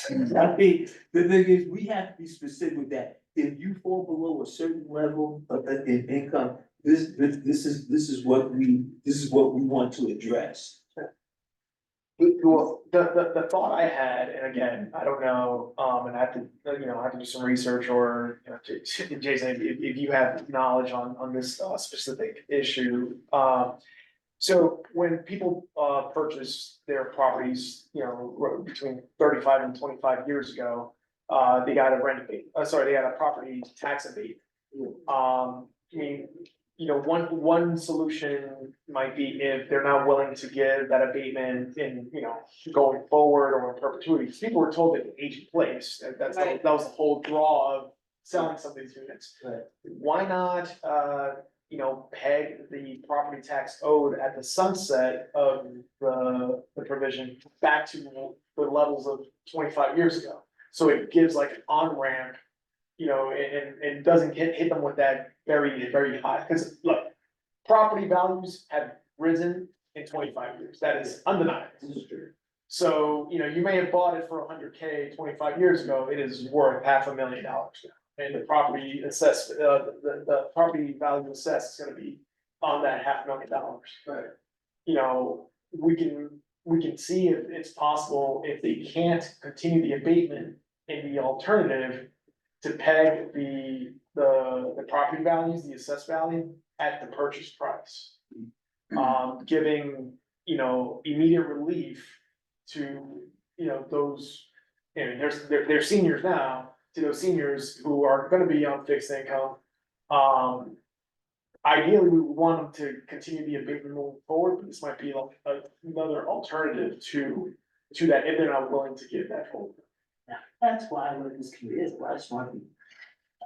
I mean, the thing is, we have to be specific with that. If you fall below a certain level of in income, this is what we want to address. Well, the thought I had, and again, I don't know, and I have to, I have to do some research or, Jason, if you have knowledge on this specific issue. So when people purchase their properties, between 35 and 25 years ago, they got a they got a property tax abate. I mean, one solution might be if they're not willing to give that abatement in, going forward or in perpetuity. People were told that it age in place, that was the whole draw of selling some of these units. Right. Why not, peg the property tax owed at the sunset of the provision back to the levels of 25 years ago? So it gives like an on-ramp, and doesn't hit them with that very, very high, because look, property values have risen in 25 years, that is undeniable. So, you may have bought it for $100K 25 years ago, it is worth $500,000 now. And the property the property value assessed is gonna be on that $500,000. Right. We can see if it's possible, if they can't continue the abatement in the alternative, to peg the property values, the assessed value at the purchase price. Giving, immediate relief to, those, they're seniors now, to those seniors who are gonna be on fixed income. Ideally, we would want them to continue the abatement moving forward, but this might be like another alternative to that, if they're not willing to give that whole. That's why I love this committee, that's why I smart people.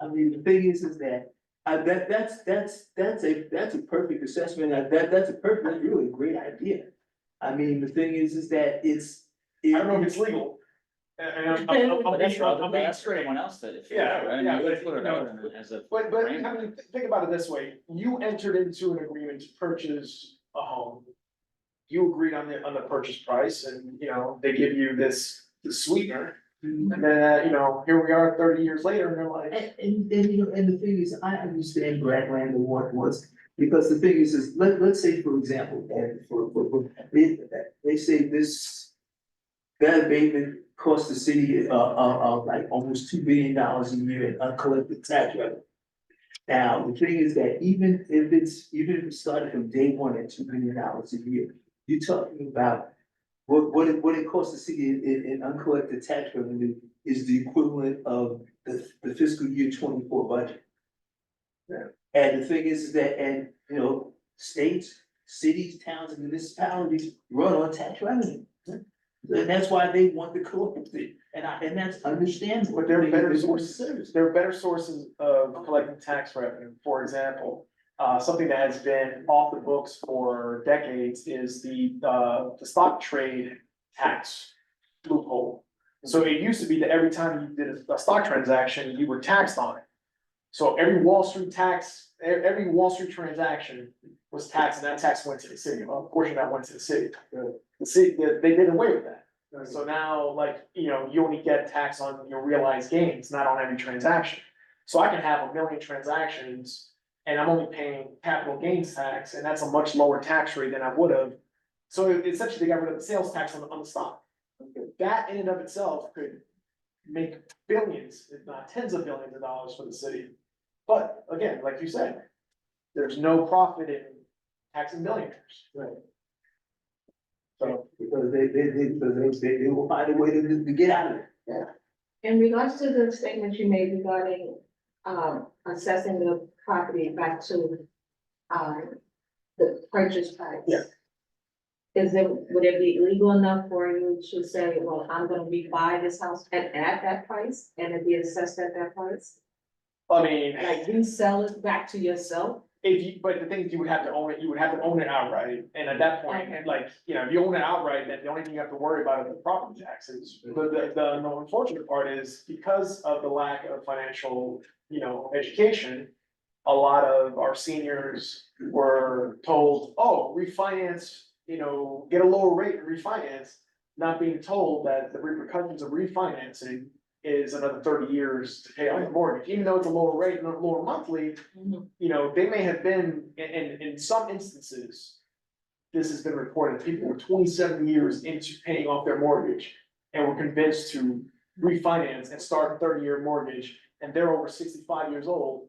I mean, the thing is that, that's a perfect assessment, that's really a great idea. I mean, the thing is that it's. I don't know if it's legal. And I'm being straight. Someone else did it. Yeah, Right? I mean, yeah, you but, put it out as a. But I mean, think about it this way, you entered into an agreement to purchase a home. You agreed on the purchase price and, they give you this sweetener. And then, here we are 30 years later and they're like. And the thing is, I understand Bradland and what was, because the thing is let's say, for example, they say that abatement cost the city, like almost $2 billion a year in uncollected tax revenue. Now, the thing is that even if it started from day one at $2 billion a year, you're talking about what it costs the city in uncollected tax revenue is the equivalent of the fiscal year 24 budget. And the thing is that, states, cities, towns, and municipalities run on tax revenue. And that's why they want to collect it, and that's understandable. But there are better sources of collecting tax revenue. For example, something that has been off the books for decades is the stock trade tax loophole. So it used to be that every time you did a stock transaction, you were taxed on it. So every Wall Street transaction was taxed, and that tax went to the city. Well, a portion of that went to the city. The city, they did away with that. So now, you only get tax on your realized gains, not on every transaction. So I can have 1 million transactions and I'm only paying capital gains tax, and that's a much lower tax rate than I would have. So essentially they got rid of the sales tax on the stock. That in and of itself could make billions, if not tens of billions of dollars for the city. But again, like you said, there's no profit in taxing billionaires. Right. So, because they will find a way to get out of it. Yeah. In regards to the statement you made regarding, assessing the property back to, the purchase price. Yeah. Would it be legal enough for you to say, well, I'm gonna rebuy this house at that price and it be assessed at that price? I mean, Like resell it back to yourself? if you, but the thing is, you would have to own it, you would have to own it outright, and at that point, Okay. like, you know, if you own it outright, then the only thing you have to worry about is the property taxes. But the unfortunate part is, because of the lack of financial, you know, education, a lot of our seniors were told, oh, refinance, you know, get a lower rate and refinance, not being told that the repercussions of refinancing is another 30 years to pay off the mortgage, even though it's a lower rate and a lower monthly, you know, they may have been, in some instances, this has been reported, people were 27 years into paying off their mortgage and were convinced to refinance and start a 30-year mortgage, and they're over 65 years old.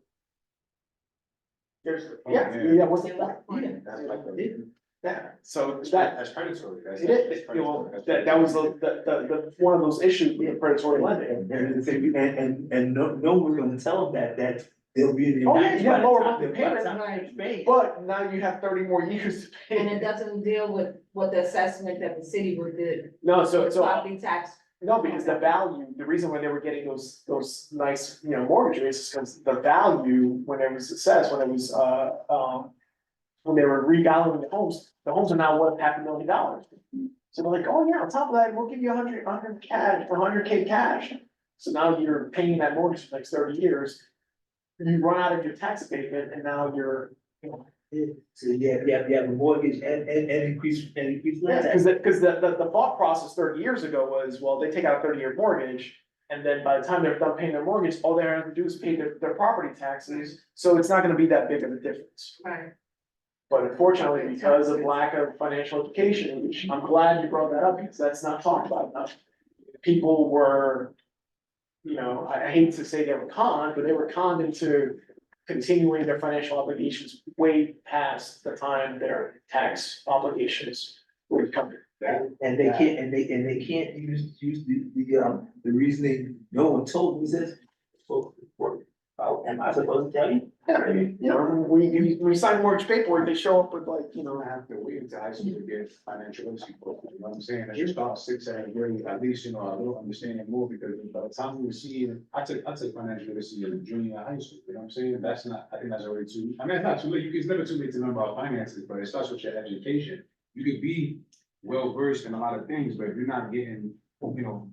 There's, what's the point? That's like the. Yeah, so That's that, that's predatory. it is, you know, that was the, one of those issues with predatory lending. And the thing, and no one's gonna tell them that there'll be an. Oh, yeah, you have lower by the monthly time payments, they pay. But now you have 30 more years to pay. And it doesn't deal with what the assessment that the city would do. No, so, With property tax. no, because the value, the reason why they were getting those nice, you know, mortgage rates is because the value, when it was assessed, when it was, when they were revaluing the homes are now worth $500,000. So they're like, oh yeah, on top of that, we'll give you 100 cash, 100K cash. So now you're paying that mortgage for the next 30 years. You run out of your tax abatement and now you're, you know. So you have a mortgage and increase Yeah, land. because the thought process 30 years ago was, well, they take out a 30-year mortgage. And then by the time they're done paying their mortgage, all they have to do is pay their property taxes. So it's not gonna be that big of a difference. Right. But unfortunately, because of lack of financial education, which I'm glad you brought that up, because that's not talked about enough. People were, you know, I hate to say they were conned, but they were conned into continuing their financial obligations way past the time their tax obligations would come. And they can't, and they can't use the reasoning, no one told me this. So, am I supposed to tell you? Yeah, I mean, you know, we sign mortgage paperwork, they show up with like, you know, I have to wait until high school to get financial literacy, you know what I'm saying? As you start 6th, 7th grade, at least, you know, a little understanding more, because by the time we were seeing, I took financial literacy in junior high school, you know what I'm saying? That's not, I think that's already too, I mean, it's not too late, it's never too late to learn about finances, but it starts with your education. You could be well versed in a lot of things, but if you're not getting, you know,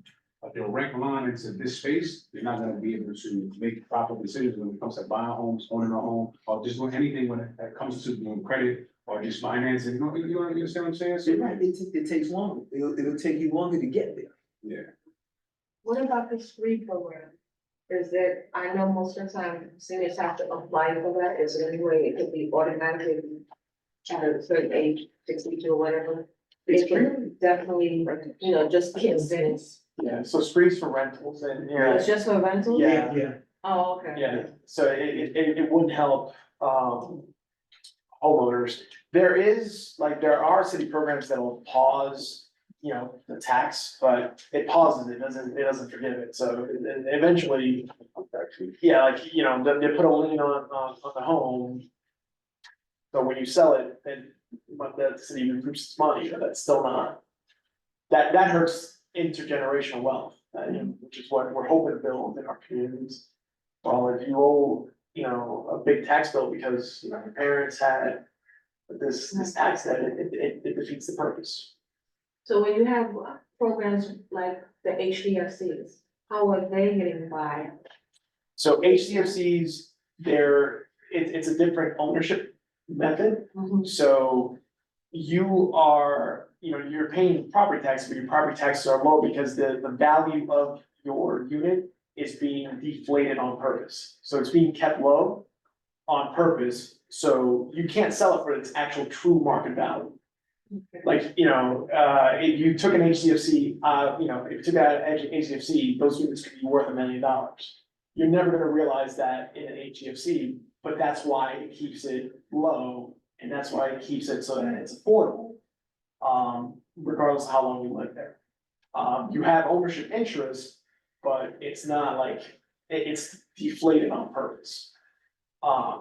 a direct line into this space, you're not gonna be able to make proper decisions when it comes to buying homes, owning a home, or just doing anything when it comes to doing credit or just financing. You understand what I'm saying? So, You're right, it takes longer, it'll take you longer to get there. yeah. What about the street program? Is there, I know most of the time seniors have to apply for that. Is there any way it could be automatically at a certain age, 62 or whatever? It's It can definitely, you know, just kids in. yeah, so sprees for rentals and, It's just for rentals? Yeah. Yeah. Oh, okay. yeah, so it wouldn't help, homeowners. There are city programs that will pause, you know, the tax, but it pauses, it doesn't forgive it, so eventually. Yeah, like, you know, they put a lien on the home. So when you sell it, then, but the city recoups its money, but that's still not. That hurts intergenerational wealth, which is what we're hoping to build in our communities. Well, if you owe, you know, a big tax bill because, you know, your parents had this tax debt, it defeats the purpose. So when you have programs like the HDFCs, how are they getting by? So HDFCs, it's a different ownership method. So you are, you know, you're paying property tax, but your property taxes are low because the value of your unit is being deflated on purpose. So it's being kept low on purpose, so you can't sell it for its actual true market value. Like, you know, if you took an HDFC, you know, if you took out an HDFC, those units could be worth $1 million. You're never gonna realize that in an HDFC, but that's why it keeps it low, and that's why it keeps it so that it's affordable. Regardless of how long you live there. You have ownership interest, but it's not like, it's deflated on purpose.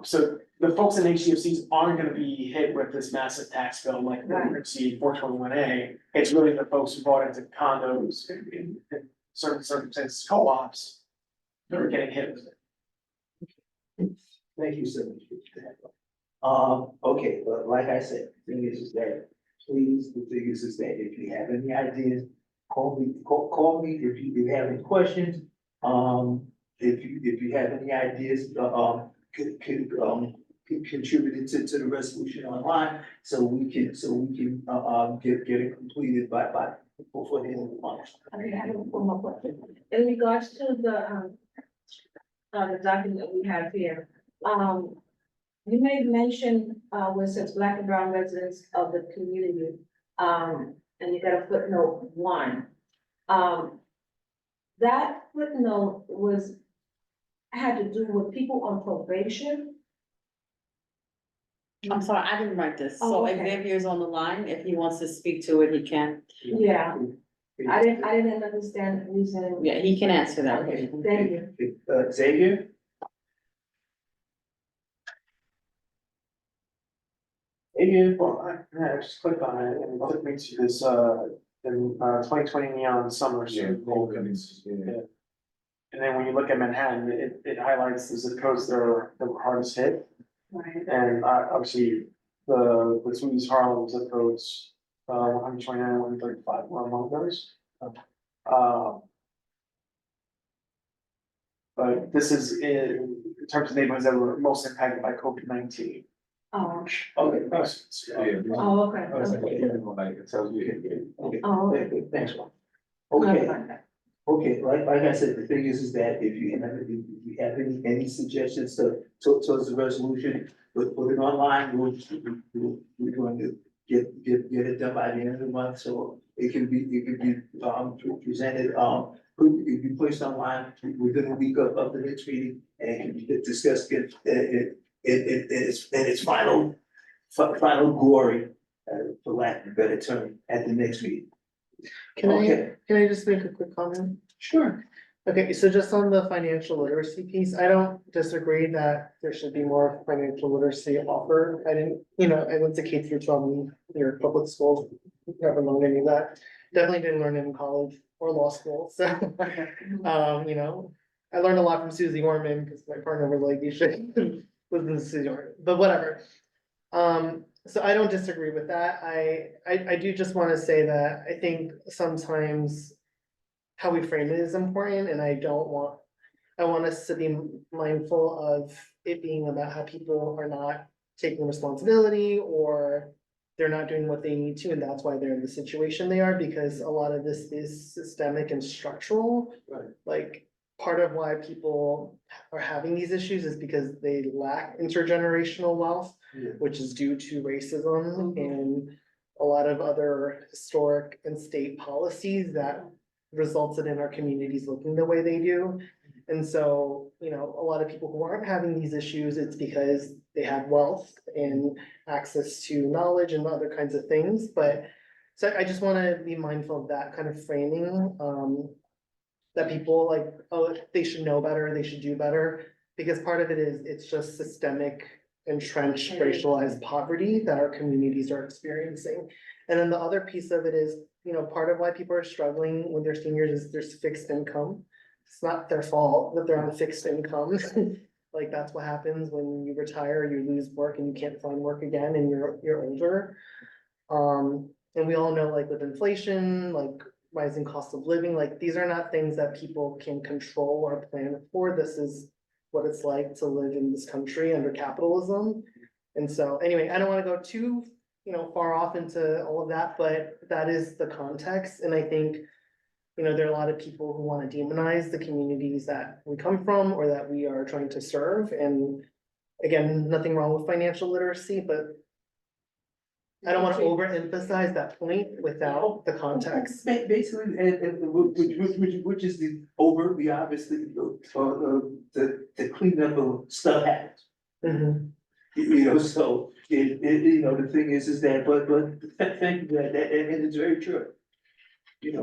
So the folks in HDFCs aren't gonna be hit with this massive tax bill like what we're seeing 421A. It's really the folks who bought into condos in certain circumstances, co-ops, that are getting hit with it. Thank you so much for that. Okay, but like I said, the thing is that, please, the thing is that if you have any ideas, call me if you have any questions. If you have any ideas, could contribute to the resolution online, so we can, get it completed by, before the end of the month. Okay, I have one more question. In regards to the document we have here, you made mention, where it says Black and brown residents of the community, and you got a footnote 1. That footnote had to do with people on probation. I'm sorry, I didn't write this, Oh, so okay. Xavier's on the line, if he wants to speak to it, he can. Yeah, I didn't understand the reason. Yeah, he can answer that. Okay, thank you. Xavier? Xavier? Well, I just clicked on it and it took me to this, in, 2020 neon summer. Yeah, survey. yeah. And then when you look at Manhattan, it highlights the zip codes that were hardest hit. Right. And obviously, the two East Harlem zip codes, 129, 135 were among those. But this is in terms of neighborhoods that were most impacted by COVID-19. Oh, Okay, Yeah. oh, okay. It's like, Okay. like, it tells you. okay, Oh, okay. thanks. Okay. Okay, like I said, the thing is that if you have any suggestions towards the resolution, put it online, we're going to get it done by the end of the month, so it can be, presented, it be placed online within a week of the next meeting, and can be discussed in its final glory, for lack of a better term, at the next meeting. Okay. Can I just make a quick comment? Sure. Okay, so just on the financial literacy piece, I don't disagree that there should be more financial literacy offered. I didn't, I went to K through 12 near public schools, never learned any of that. Definitely didn't learn it in college or law school, so, I learned a lot from Susie Orman, because my partner was like, you should listen to Susie Orman, but whatever. So I don't disagree with that. I do just wanna say that I think sometimes how we frame it is important, and I want us to be mindful of it being about how people are not taking responsibility, or they're not doing what they need to, and that's why they're in the situation they are, because a lot of this is systemic and structural. Right. Like, part of why people are having these issues is because they lack intergenerational wealth, Yeah. which is due to racism and a lot of other historic and state policies that resulted in our communities looking the way they do. And so, a lot of people who aren't having these issues, it's because they have wealth and access to knowledge and other kinds of things, but so I just wanna be mindful of that kind of framing, that people like, oh, they should know better, they should do better, because part of it is, it's just systemic, entrenched, racialized poverty that our communities are experiencing. And then the other piece of it is, part of why people are struggling when they're seniors is there's fixed income. It's not their fault that they're on fixed income. Like, that's what happens when you retire, you lose work and you can't find work again and you're older. And we all know, like, with inflation, like rising cost of living, like, these are not things that people can control or plan for. This is what it's like to live in this country under capitalism. And so, anyway, I don't wanna go too, far off into all of that, but that is the context, and I think, there are a lot of people who wanna demonize the communities that we come from or that we are trying to serve, and again, nothing wrong with financial literacy, but I don't wanna overemphasize that point without the context. Basically, which is the overtly obviously, the cleanup of stuff happens. Mhm. So the thing is that, but thank you, that, and it's very true.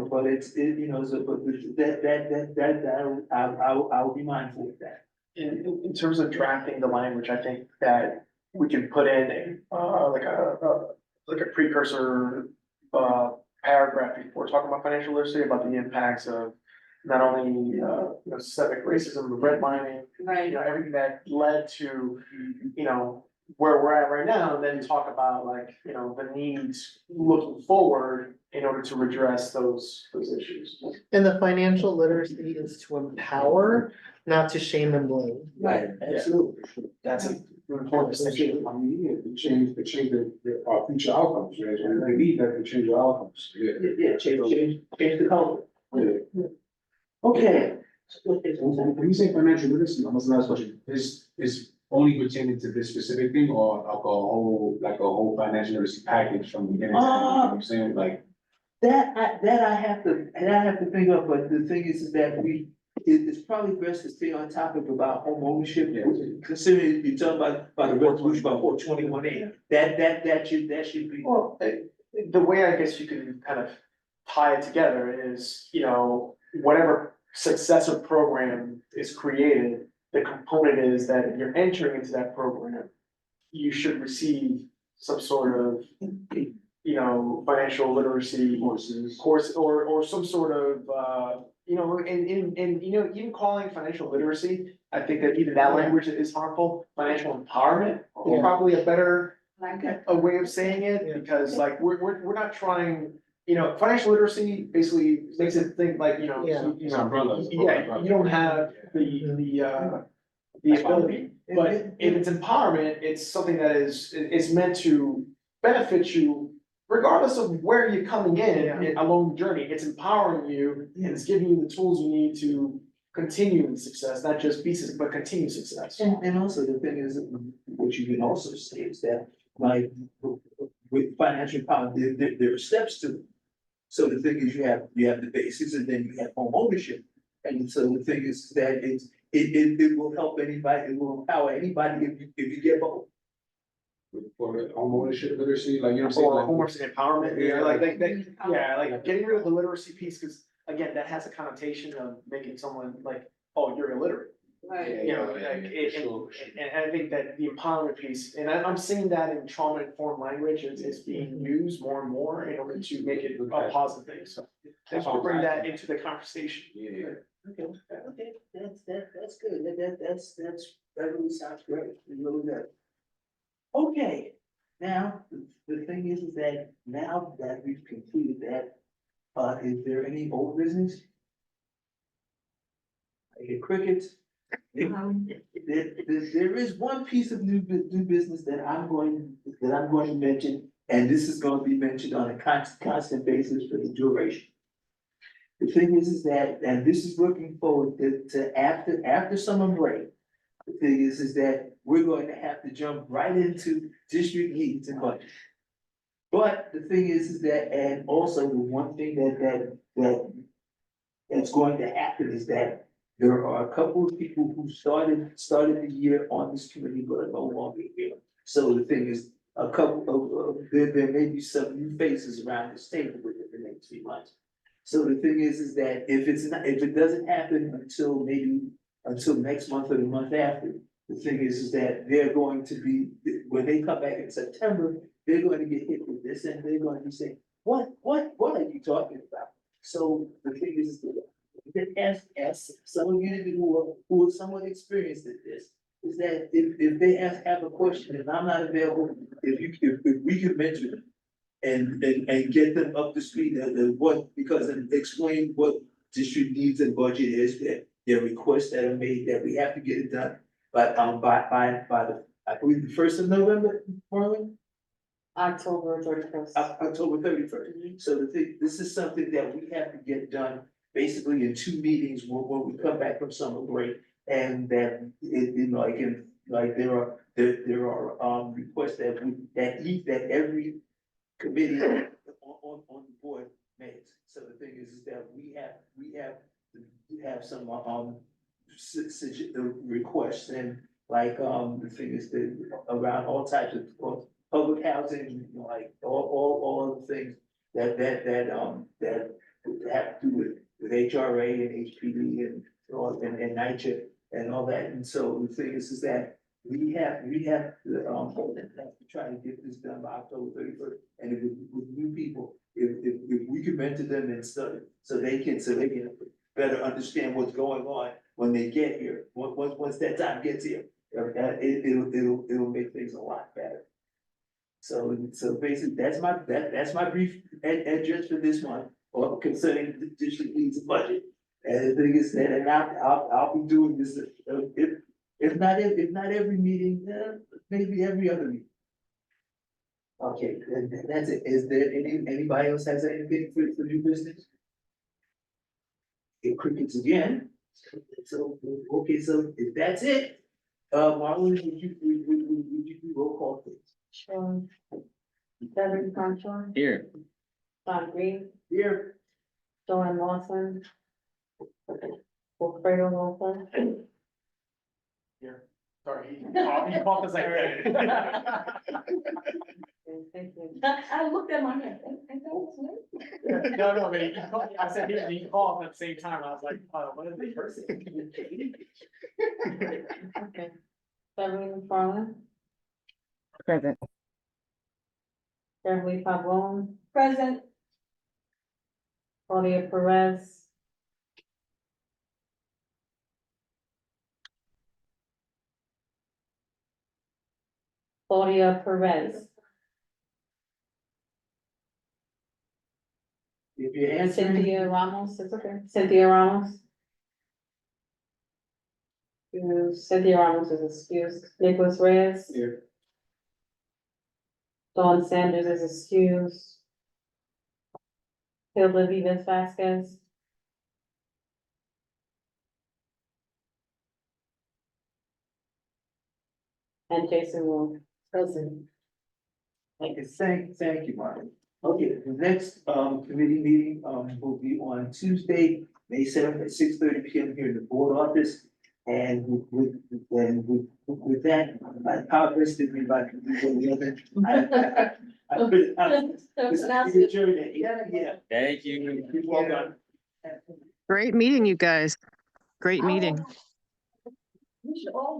But it's, so, but that, I'll be mindful of that. in terms of drafting the language, I think that we can put in like a precursor paragraph before talking about financial literacy, about the impacts of not only systemic racism, but redlining, Right. everything that led to, where we're at right now, and then talk about like, the needs looking forward in order to redress those issues. And the financial literacy is to empower, not to shame and blame. Right. Absolutely. That's an important distinction. I mean, yeah, to change our future outcomes, right? So we need that to change our outcomes. Yeah, change the color. Yeah. Okay. When you say financial literacy, almost the last question, is only pertaining to this specific thing or like a whole financial literacy package from beginning to end? You know what I'm saying, like. That I have to think of, but the thing is that it's probably best to stay on topic about home ownership. Yeah. Considering you're talking about the resolution about 421A, that should be. Well, the way I guess you can kind of tie it together is, whatever successor program is created, the component is that if you're entering into that program, you should receive some sort of, financial literacy course or some sort of, even calling financial literacy, I think that even that language is harmful. Financial empowerment is probably a better a way of saying it, because like, we're not trying, financial literacy basically makes it think like, It's umbrella. yeah, you don't have the ability, but if it's empowerment, it's something that is meant to benefit you regardless of where you're coming in along the journey. It's empowering you and it's giving you the tools you need to continue in success, not just be success, but continue success. And also the thing is, what you can also say is that, like, with financial empowerment, there are steps to it. So the thing is, you have the basics and then you have home ownership. And so the thing is that it will help anybody, it will empower anybody if you get both. For the home ownership literacy, like, you know what I'm saying? Or Like, homework and empowerment, Yeah, like getting rid of the literacy piece, because again, that has a connotation of making someone like, oh, you're illiterate. Right. And I think that the empowerment piece, and I'm seeing that in trauma informed language is being used more and more in order to make it a positive thing, so. Thanks for bringing that into the conversation. Yeah. Okay, that's good, that really sounds great, really good. Okay, now, the thing is that now that we've completed that, is there any old business? I hear crickets. There is one piece of new business that I'm going to mention, and this is going to be mentioned on a constant basis for the duration. The thing is that, and this is looking forward to after summer break. The thing is that we're going to have to jump right into district needs and budget. But the thing is that, and also the one thing that's going to happen is that there are a couple of people who started the year on this committee, but are no longer here. So the thing is, a couple of, there may be some new faces around this table within the next few months. So the thing is that if it doesn't happen until next month or the month after, the thing is that they're going to be, when they come back in September, they're going to get hit with this and they're going to be saying, what are you talking about? So the thing is that as some of you who are somewhat experienced at this, is that if they have a question and I'm not available, if we can mention it and get them up to speed and explain what district needs and budget is, that their requests that are made, that we have to get it done. But by I believe the 1st of November, Marlon? October 31st. October 31st. So this is something that we have to get done basically in 2 meetings when we come back from summer break. And that there are requests that every committee on the board makes. So the thing is that we have some requests, and the thing is that around all types of public housing, like all of the things that have to do with HRA and HPD and NYCHA. and all that, and so the thing is that we have to try to get this done by October 31st, and if with new people, if we could mentor them and stuff, so they can better understand what's going on when they get here, once that time gets here, it'll make things a lot better. So basically, that's my brief address for this one, or concerning the district needs budget. And the thing is that, and I'll be doing this, if not every meeting, maybe every other meeting. Okay, and that's it. Is there anybody else has anything for new business? It crickets again. So, okay, so if that's it, Marlon, would you do roll call please? Sure. Devin Concho, Here, Don Green, Here. Joanne Lawson. Wilfredo Lawson. Sorry, he called us like. Thank you. I looked at my hand, I thought it was No, but he called, I said, he called at the same time, I was like, what is the person? Okay. Beverly McFarland, Present. Beverly Pavone, present. Claudia Perez. Claudia Perez, If you're answering, Cynthia Ramos, it's okay, Cynthia Ramos. Cynthia Ramos is excused, Nicholas Reyes. Here. Dawn Sanders is excused. Hilda Vivas Vasquez. And Jason Wu. present. Okay, thank you, Martin. Okay, the next committee meeting will be on Tuesday, May 7th at 6:30 PM here in the board office. And with that, I apologize to everybody. Yeah. thank you. Well done. Great meeting, you guys. Great meeting. We should all